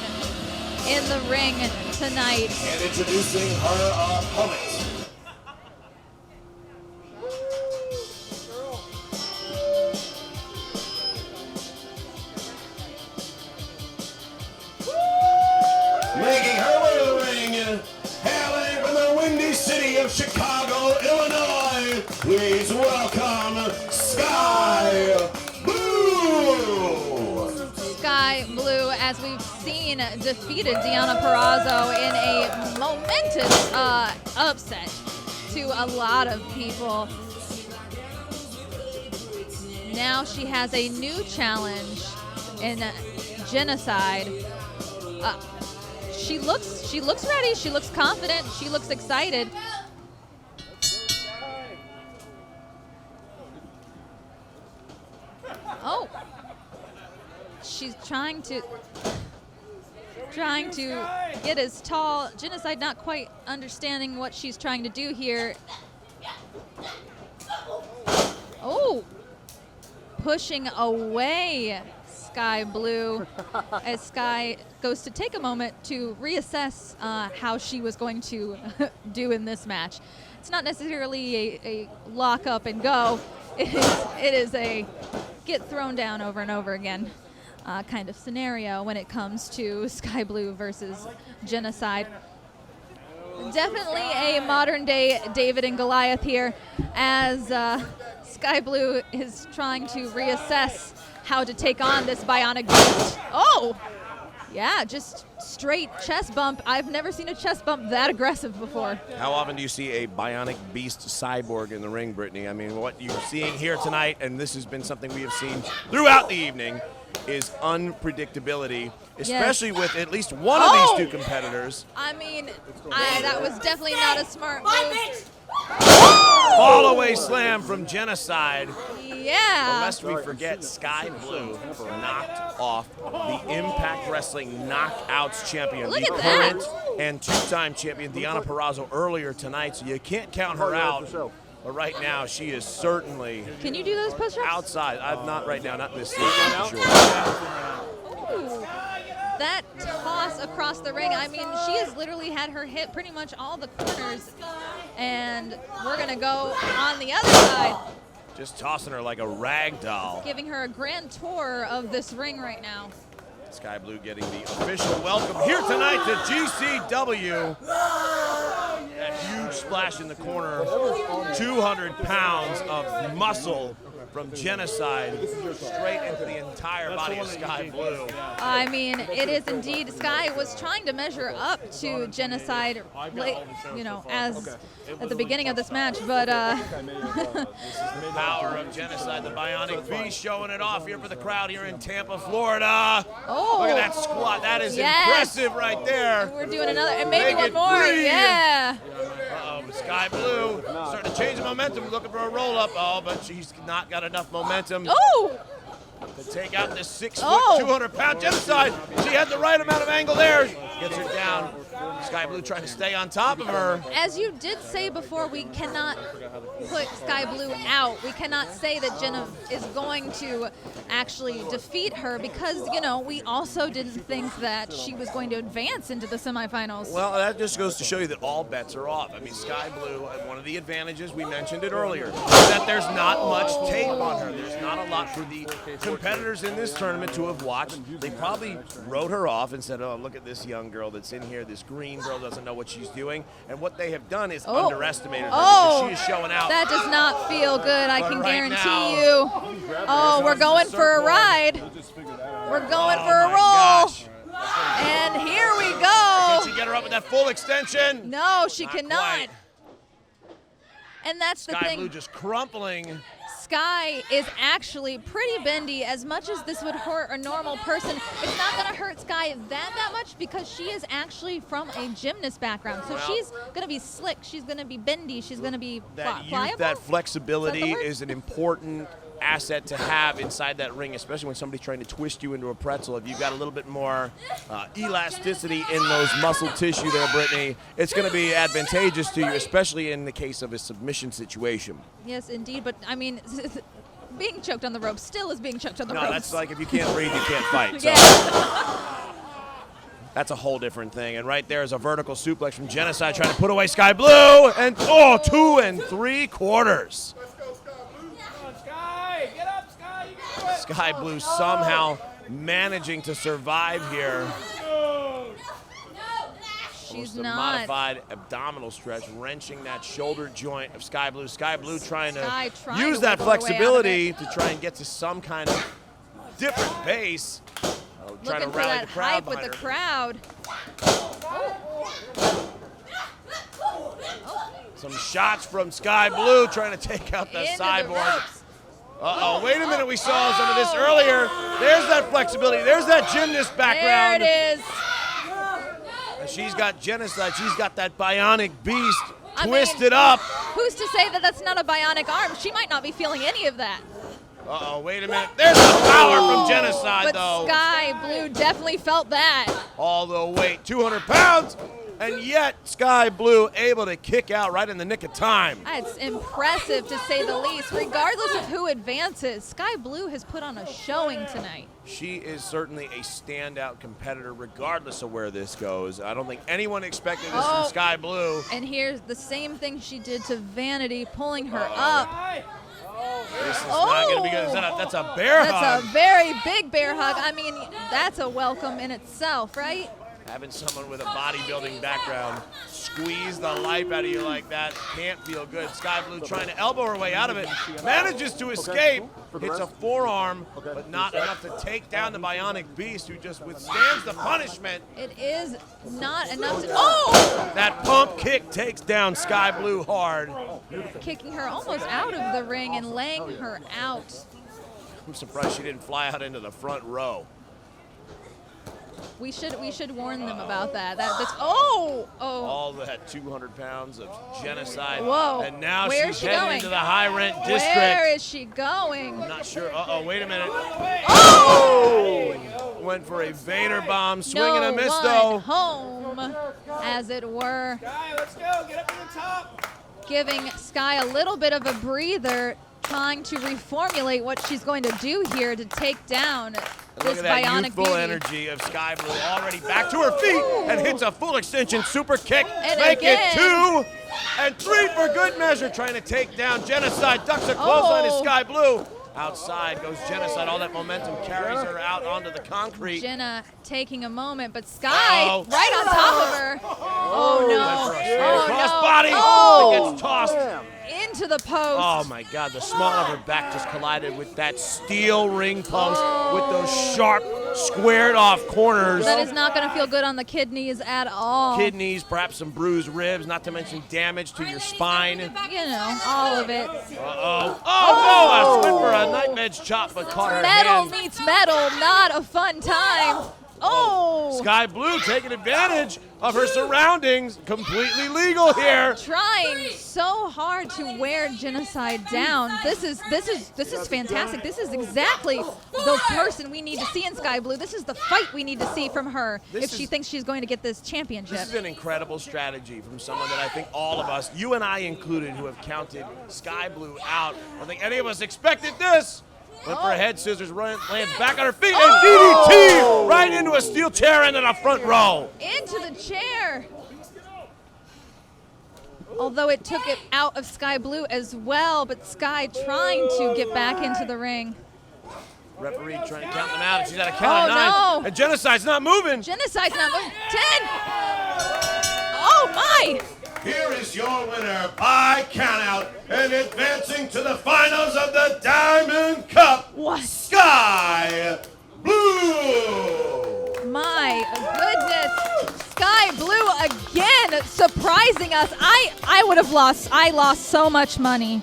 in the ring tonight. And introducing her opponent. Making her way to the ring, hailing from the windy city of Chicago, Illinois, please welcome Skye Blue. Skye Blue, as we've seen, defeated Deonna Purrazzo in a momentous upset to a lot of people. Now she has a new challenge in Genocide. She looks ready. She looks confident. She looks excited. Oh, she's trying to get as tall. Genocide not quite understanding what she's trying to do here. Oh, pushing away Skye Blue as Skye goes to take a moment to reassess how she was going to do in this match. It's not necessarily a lock up and go. It is a get thrown down over and over again kind of scenario when it comes to Skye Blue versus Genocide. Definitely a modern day David and Goliath here as Skye Blue is trying to reassess how to take on this Bionic Beast. Oh, yeah, just straight chest bump. I've never seen a chest bump that aggressive before. How often do you see a Bionic Beast cyborg in the ring, Brittany? I mean, what you're seeing here tonight, and this has been something we have seen throughout the evening, is unpredictability, especially with at least one of these two competitors. I mean, that was definitely not a smart move. Fall away slam from Genocide. Yeah. Lest we forget, Skye Blue knocked off the Impact Wrestling Knockouts champion, Look the at current that. and two-time champion Deonna Purrazzo earlier tonight, so you can't count her out. But right now, she is certainly Can you do those push-ups? outside. Not right now, not in this season, for sure. Ooh. That toss across the ring, I mean, she has literally had her hit pretty much all the corners. And we're going to go on the other side. Just tossing her like a rag doll. Giving her a grand tour of this ring right now. Skye Blue getting the official welcome here tonight to GCW. That huge splash in the corner. 200 pounds of muscle from Genocide straight into the entire body of Skye Blue. I mean, it is indeed. Skye was trying to measure up to Genocide, you know, as at the beginning of this match, but The power of Genocide, the Bionic Beast showing it off here for the crowd here in Tampa, Florida. oh, Look at that squat. That is Yes. impressive right there. we're doing another, and maybe Make one it more. breathe. Yeah. Skye Blue starting to change the momentum, looking for a roll-up. Oh, but she's not got enough momentum Oh, to take out this 6 foot, Oh. 200-pound Genocide. She had the right amount of angle there. Gets her down. Skye Blue trying to stay on top of her. as you did say before, we cannot put Skye Blue out. We cannot say that Jenna is going to actually defeat her because, you know, we also didn't think that she was going to advance into the semifinals. Well, that just goes to show you that all bets are off. I mean, Skye Blue, one of the advantages, we mentioned it earlier, is that there's not much tape on her. There's not a lot for the competitors in this tournament to have watched. They probably wrote her off and said, oh, look at this young girl that's in here. This green girl doesn't know what she's doing. And what they have done is underestimated her because she is showing out. That does not feel good, I can right guarantee now- you. Oh, we're going for a ride. We're going for a Oh, my roll. gosh. And here we go. Can she get her up with that full extension? No, she Not cannot. quite. And that's the Sky thing. Blue just crumpling. Skye is actually pretty bendy. As much as this would hurt a normal person, it's not going to hurt Skye that much because she is actually from a gymnast background. So she's going to be slick. She's going to be bendy. She's going to be pliable. That flexibility word? is an important asset to have inside that ring, especially when somebody's trying to twist you into a pretzel. If you've got a little bit more elasticity in those muscle tissue there, Brittany, it's going to be advantageous to you, especially in the case of a submission situation. Yes, indeed. But, I mean, being choked on the rope still is being choked on the rope. No, that's like if you can't breathe, you can't fight. So. Yeah. That's a whole different thing. And right there is a vertical suplex from Genocide trying to put away Sky Blue. And, 2 3/4. Skye, get up, Skye. You can do it. Sky Blue somehow managing to survive here. She's Almost a not. modified abdominal stretch, wrenching that shoulder joint of Sky Blue. Sky Blue trying Skye to trying use to that wiggle her way out of flexibility it. to try and get to some kind of different base. Trying Looking to for rally that the crowd hype with the behind her. Some shots from Sky Blue trying to take out the Into the sideboard. ropes. Uh-oh, wait a minute, we saw some of this earlier. There's that flexibility, there's that gymnast background. There it is. And she's got Genocide, she's got that bionic beast I twisted mean, up. Who's to say that that's not a bionic arm? She might not be feeling any of that. Uh-oh, wait a minute. There's the power from Genocide, But though. Sky Blue definitely felt that. All the weight, 200 pounds, and yet Sky Blue able to kick out right in the nick of time. It's impressive to say the least. Regardless of who advances, Sky Blue has put on a showing tonight. She is certainly a standout competitor regardless of where this goes. I don't think anyone expected this from Sky Blue. And here's the same thing she did to Vanity, pulling her up. This is not going to be good. That's a bear hug. That's a very big bear hug. I mean, that's a welcome in itself, right? Having someone with a bodybuilding background squeeze the life out of you like that can't feel good. Sky Blue trying to elbow her way out of it. Manages to escape. Hits a forearm, but not enough to take down the bionic beast who just withstands the punishment. It is not enough to... Oh! That pump kick takes down Sky Blue hard. Kicking her almost out of the ring and laying her out. I'm surprised she didn't fly out into the front row. We should warn them about that. All that 200 pounds of Genocide. Whoa. And now Where she's is she heading going? into the high rent district. Where is she going? I'm not sure. Uh-oh, wait a minute. Oh! Went for a Vader bomb, swing No and a miss one though. home, as it were. Skye, let's go. Get up to the top. Giving Skye a little bit of a breather, trying to reformulate what she's going to do here to take down And this look at that bionic youthful beauty. energy of Sky Blue already back to her feet and hits a full extension super kick. And Make again. it 2 and 3 for good measure, trying to take down Genocide. Ducks a clothesline to Sky Blue. Outside goes Genocide. All that momentum carries her out onto the concrete. Jenna taking a moment, but Skye Uh-oh. right on top of her. Oh no! Went for a straight Oh cross no! body. Oh! It gets tossed. Into the post. Oh my God, the small of her back just collided with that steel ring post with those sharp, squared off corners. That is not going to feel good on the kidneys at all. Kidneys, perhaps some bruised ribs, not to mention damage to your spine. You know, all of it. Uh-oh. Oh no, a went for a night edge chop, but caught her Metal hand. meets metal, not a fun time. Oh! Sky Blue taking advantage of her surroundings. Completely legal here. Trying so hard to wear Genocide down. This is fantastic. This is exactly the person we need to see in Sky Blue. This is the fight we need to see from her if she thinks she's going to get this championship. This is an incredible strategy from someone that I think all of us, you and I included, who have counted Sky Blue out. I don't think any of us expected this. Went for a head scissors, lands back on her feet, and DDT right into a steel chair into the front row. Into the chair. Although it took it out of Sky Blue as well, but Skye trying to get back into the ring. Referee trying to count them out, and she's at a count of 9. No. And Genocide's not moving. Genocide's not moving. 10. Oh my. Here is your winner by countout and advancing to the finals of the Diamond Cup, What? Sky Blue. My surprising us. I would have lost. I lost so much money.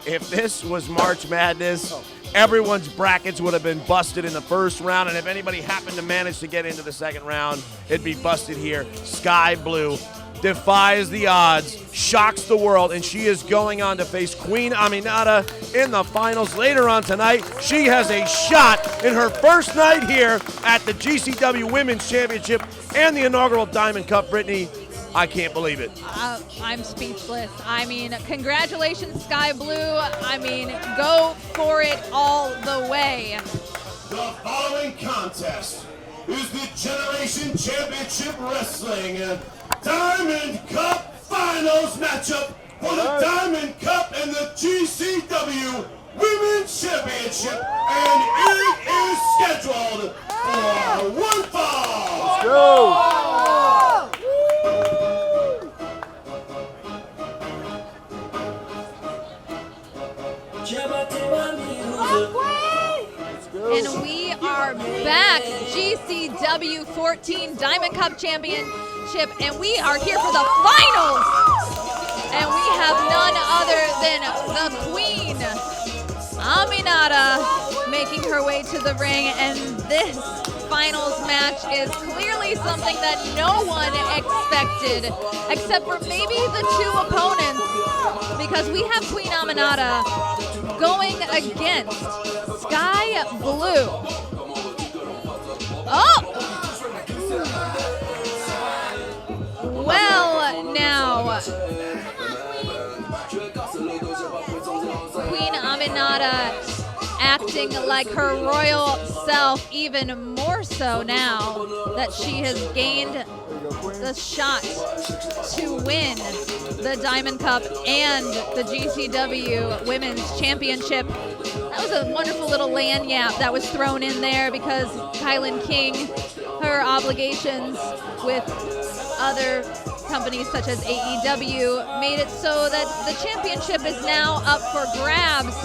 If this was March Madness, everyone's brackets would have been busted in the first round, and if anybody happened to manage to get into the second round, it'd be busted here. Skye Blue defies the odds, shocks the world, and she is going on to face Queen Aminata in the finals later on tonight. She has a shot in her first night here at the GCW Women's Championship and the inaugural Diamond Cup. Brittany, I can't believe it. I'm speechless. I mean, congratulations, Skye Blue. I mean, go for it all the way. The following contest is the Generation Championship Wrestling Diamond Cup Finals matchup for the Diamond Cup and the GCW Women's Championship, and it is scheduled for one fall. Let's go! And we are back, GCW 14 Diamond Cup Championship, and we are here for the finals. And we have none other than the Queen, Aminata, making her way to the ring. And this finals match is clearly something that no one expected, except for maybe the two opponents, because we have Queen Aminata going against Skye Blue. Oh! Well, now, Queen Aminata acting like her royal self, even more so now that she has gained the shot to win the Diamond Cup and the GCW Women's Championship. That was a wonderful little lanyap that was thrown in there because Kylan King, her obligations with other companies such as AEW made it so that the championship is now up for grabs.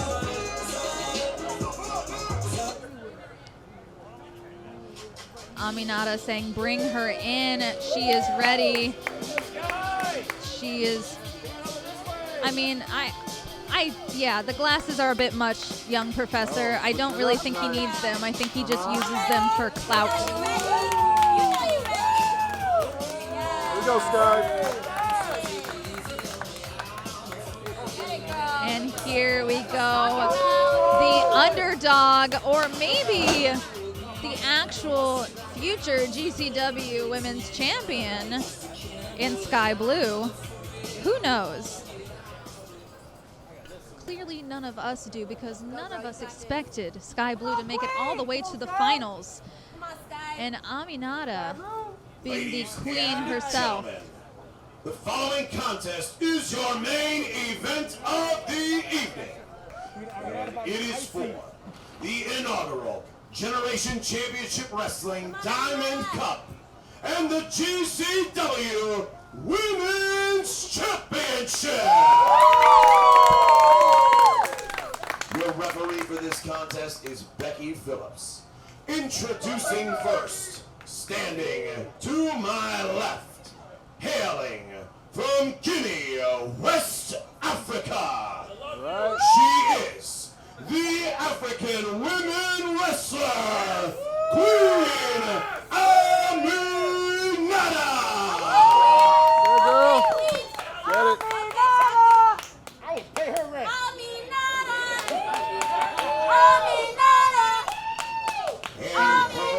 Aminata saying, bring her in. She is ready. She is, I mean, yeah, the glasses are a bit much, young professor. I don't really think he needs them. I think he just uses them for clout. Here we go, Skye. And here we go. The underdog, or maybe the actual future GCW Women's Champion in Skye Blue. Who knows? Clearly none of us do, because none of us expected Skye Blue to make it all the way to the finals. And Aminata being the queen herself. The following contest is your main event of the evening. It is for the inaugural Generation Championship Wrestling Diamond Cup and the GCW Women's Championship. Your referee for this contest is Becky Phillips. Introducing first, standing to my left, hailing from Guinea, West Africa. She is the African women wrestler, Queen Aminata. There, girl. Get it. Hey, pay her rent. And her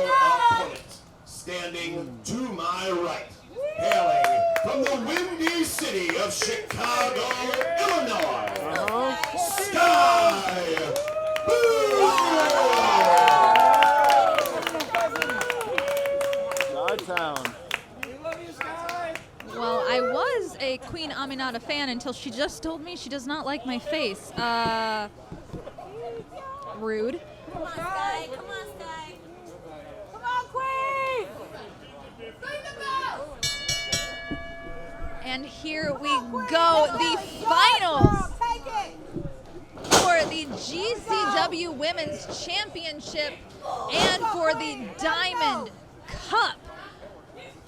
opponent, standing to my right, hailing from the windy city of Chicago, Illinois, Skye Chi-town. We love you, Skye. Well, I was a Queen Aminata fan until she just told me she does not like my face. Rude. Come on, Skye. Come on, Skye. Come on, Queen. Bring the bell. And here we go, the finals Take it. for the GCW Women's Championship and for the Diamond Cup.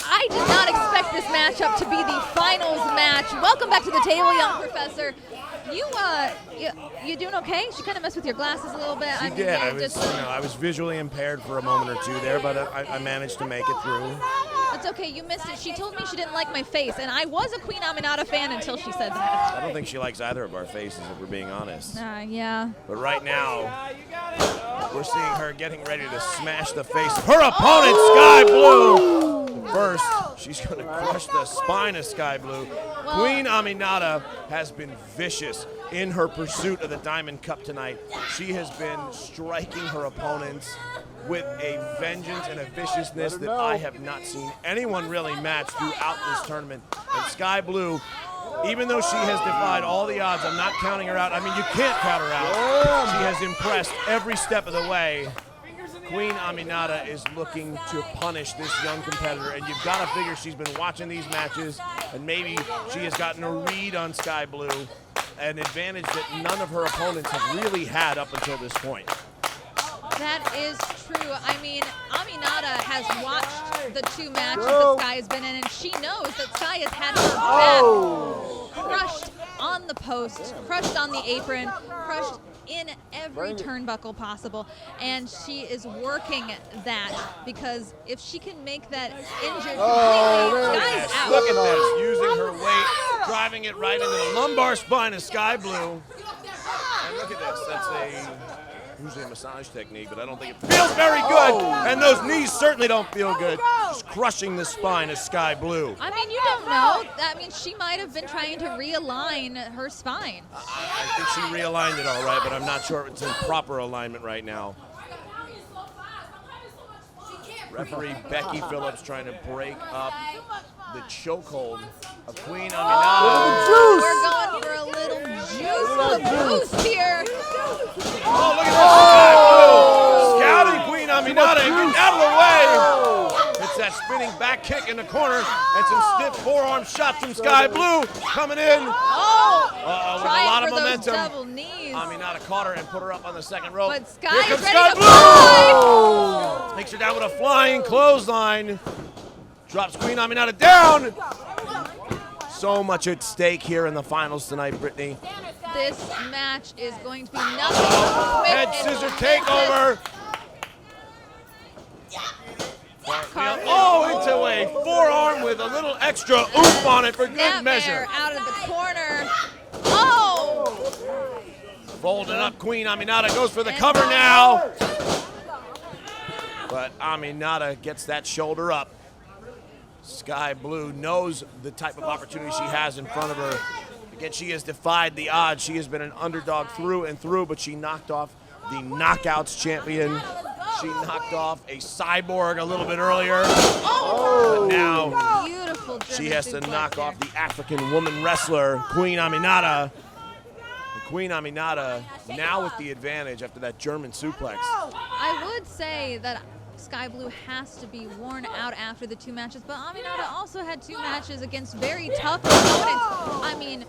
I did not expect this matchup to be the finals match. Welcome back to the table, young professor. You doing okay? She kind of messed with your glasses a little bit. She did. I was visually impaired for a moment or two there, but I managed to make it through. It's okay. You missed it. She told me she didn't like my face, and I was a Queen Aminata fan until she said that. I don't think she likes either of our faces, if we're being honest. Yeah. But right now, we're seeing her getting ready to smash the face of her opponent, Skye Blue. First, she's going to crush the spine of Skye Blue. Queen Aminata has been vicious in her pursuit of the Diamond Cup tonight. She has been striking her opponents with a vengeance and a viciousness that I have not seen anyone really match throughout this tournament. And Skye Blue, even though she has defied all the odds, I'm not counting her out. I mean, you can't count her out. She has impressed every step of the way. Queen Aminata is looking to punish this young competitor, and you've got to figure she's been watching these matches, and maybe she has gotten a read on Skye Blue, an advantage that none of her opponents have really had up until this point. That is true. I mean, Aminata has watched the 2 matches that Skye has been in, and she knows that Skye has had her back crushed on the post, crushed on the apron, crushed in every turnbuckle possible, and she is working that, because if she can make that injured completely, Skye's out. Look at this, using her weight, driving it right into the lumbar spine of Skye Blue. And look at this, that's usually a massage technique, but I don't think it feels very good, and those knees certainly don't feel good. Just crushing the spine of Skye Blue. I mean, you don't know. That means she might have been trying to realign her spine. I think she realigned it all right, but I'm not sure it's in proper alignment right now. Referee Becky Phillips trying to break up the chokehold of Queen Aminata. We're going for a little juice boost here. Oh, look at this! Scouting Queen Aminata and getting out of the way. It's that spinning back kick in the corner and some stiff forearm shots from Skye Blue coming in. With a lot of momentum. Double knees. Aminata caught her and put her up on the second rope. But Skye Here is comes ready Skye to Blue. fly. Takes her down with a flying clothesline. Drops Queen Aminata down. So much at stake here in the finals tonight, Brittany. This match is going to be nothing but quick Head and scissor aggressive. takeover. Into a forearm with a little extra oomph on it for good measure. Out of the corner. Folding up, Queen Aminata goes for the cover now. But Aminata gets that shoulder up. Skye Blue knows the type of opportunity she has in front of her. Again, she has defied the odds. She has been an underdog through and through, but she knocked off the Knockouts champion. She knocked off a Cyborg a little bit earlier. But now Beautiful she has to German knock suplex off the African woman wrestler, Queen Aminata. And Queen Aminata now with the advantage after that German suplex. I would say that Skye Blue has to be worn out after the 2 matches, but Aminata also had 2 matches against very tough opponents. I mean,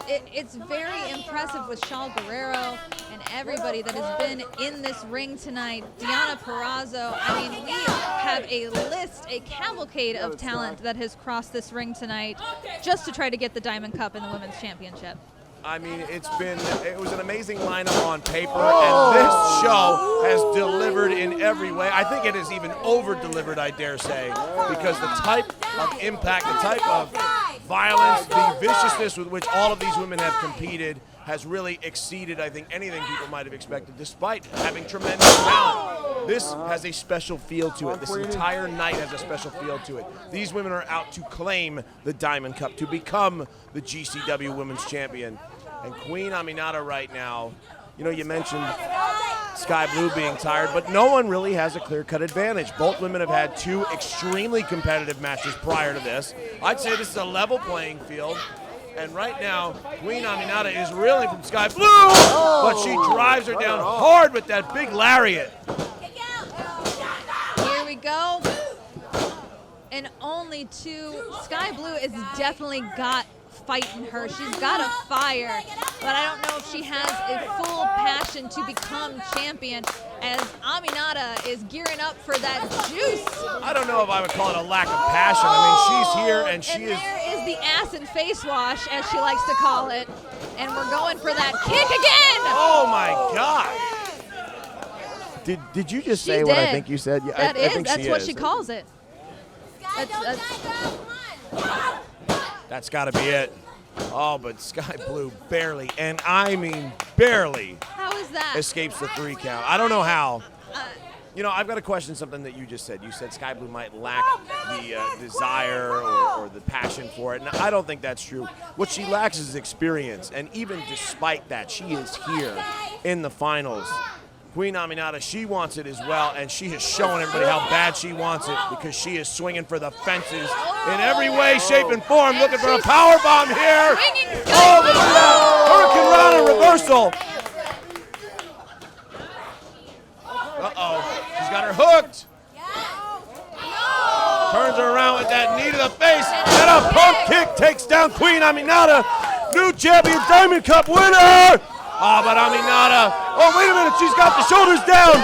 it's very impressive with Shaul Guerrero and everybody that has been in this ring tonight. Deonna, Purrazzo. I mean, we have a list, a cavalcade of talent that has crossed this ring tonight just to try to get the Diamond Cup in the Women's Championship. I mean, it was an amazing lineup on paper, and this show has delivered in every way. I think it has even over-delivered, I dare say, because the type of impact, the type of violence, the viciousness with which all of these women have competed has really exceeded, I think, anything people might have expected, despite having tremendous talent. This has a special feel to it. This entire night has a special feel to it. These women are out to claim the Diamond Cup, to become the GCW Women's Champion. And Queen Aminata right now, you know, you mentioned Skye Blue being tired, but no one really has a clear-cut advantage. Both women have had 2 extremely competitive matches prior to this. I'd say this is a level playing field. And right now, Queen Aminata is reeling from Skye Blue, but she drives her down hard with that big lariat. Here we go. And only 2. Skye Blue has definitely got fight in her. She's got a fire, but I don't know if she has a full passion to become champion. as Aminata is gearing up for that juice. I don't know if I would call it a lack of passion. I mean, she's here and she is. There is the ass and face wash, as she likes to call it. And we're going for that kick again. Oh my God. Did you just say what I think you said? Yeah, That I is. think That's she what is. she calls it. That's got to be it. Oh, but Skye Blue barely, and I mean barely, How is that? escapes the 3 count. I don't know how. You know, I've got to question something that you just said. You said Skye Blue might lack the desire or the passion for it, and I don't think that's true. What she lacks is experience, and even despite that, she is here in the finals. Queen Aminata, she wants it as well, and she has shown everybody how bad she wants it because she is swinging for the fences in every way, shape, and form, looking for a power bomb here. Oh, look at that Hurricane Rana reversal. Uh-oh, she's got her hooked. Turns her around with that knee to the face, and a pump kick takes down Queen Aminata, new champion Diamond Cup winner. Oh, but Aminata, oh, wait a minute, she's got the shoulders down.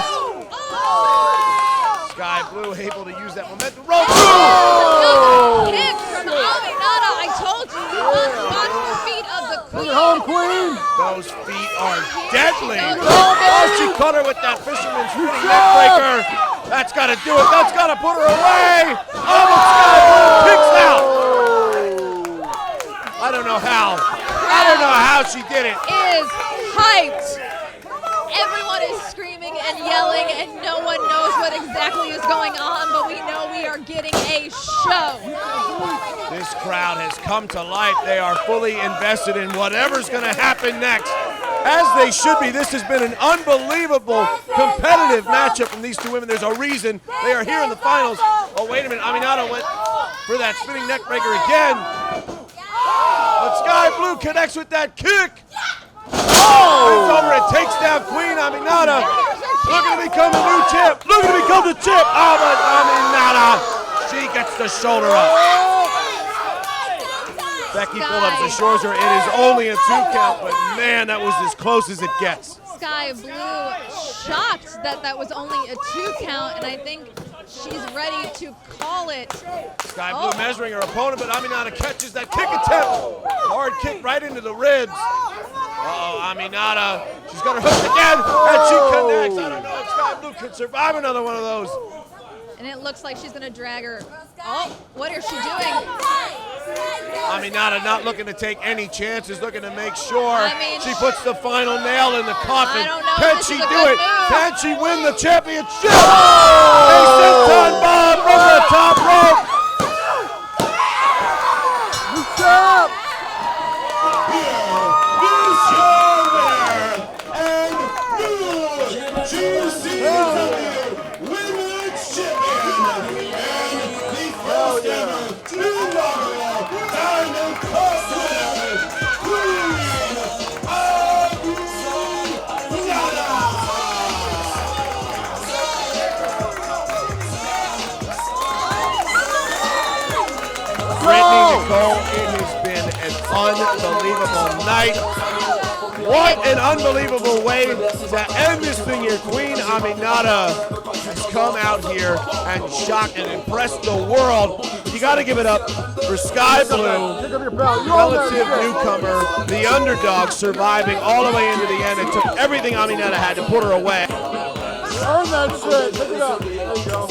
Skye Blue able to use that momentum. Roll through. Kick from Aminata. I told you, you must watch the feet of the Bring queen. it home, Queen. Those feet are deadly. Oh, she caught her with that fisherman's shooting neck breaker. That's got to do it. That's got to put her away. Oh, but Skye Blue kicks out. I don't know how. I don't know how she did it. Is hyped. Everyone is screaming and yelling, and no one knows what exactly is going on, but we know we are getting a show. This crowd has come to life. They are fully invested in whatever's going to happen next. As they should be. This has been an unbelievable competitive matchup from these two women. There's a reason they are here in the finals. Oh, wait a minute. Aminata went for that spinning neck breaker again. But Skye Blue connects with that kick. Oh! It's over. It takes down Queen Aminata. Looking to become a new champ. Looking to become the champ. Oh, but Aminata, she gets the shoulder up. Becky Phillips assures her it is only a 2 count, but man, that was as close as it gets. Skye Blue shocked that that was only a 2 count, and I think she's ready to call it. Skye Blue measuring her opponent, but Aminata catches that kick attempt. Hard kick right into the ribs. Uh-oh, Aminata, she's got her hooked again, and she connects. I don't know if Skye Blue can survive another one of those. And it looks like she's going to drag her. Oh, what is she doing? Aminata not looking to take any chances, looking to make sure I mean, she puts the final nail in the coffin. I don't know Can if this she is a do good it? move. Can she win the championship? A senton bomb from the top rope. What's up? Is your winner and new GCW Women's Champion and the first ever inaugural Diamond Cup winner, Queen Brittany Nicole, it has been an unbelievable night. What an unbelievable way to end this thing here. Queen Aminata has come out here and shocked and impressed the world. You got to give it up for Skye Blue, Pick up your belt. You all know relative this. newcomer, the underdog, surviving all the way into the end. It took everything Aminata had to put her away. Earn that shit. Pick it up. There you go.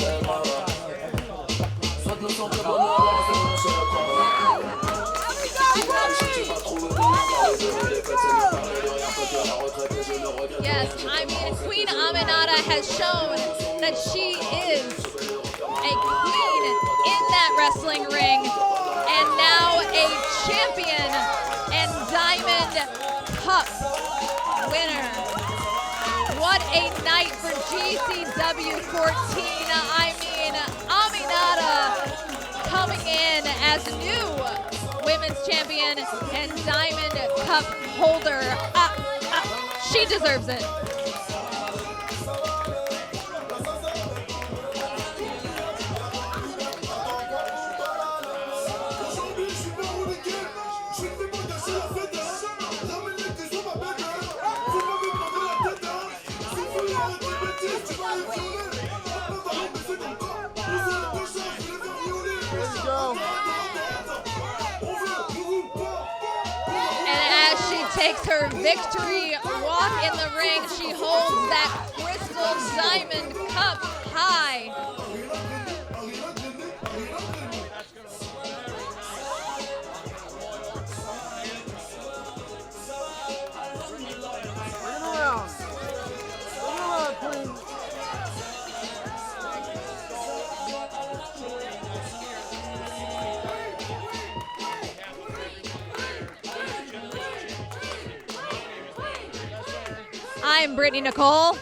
Yes, I mean, Queen Aminata has shown that she is a queen in that wrestling ring, and now a champion and Diamond Cup winner. What a night for GCW 14. I mean, Aminata coming in as new women's champion and Diamond Cup holder. She deserves it. takes her victory walk in the ring. She holds that crystal diamond cup high. I'm Brittany Nicole.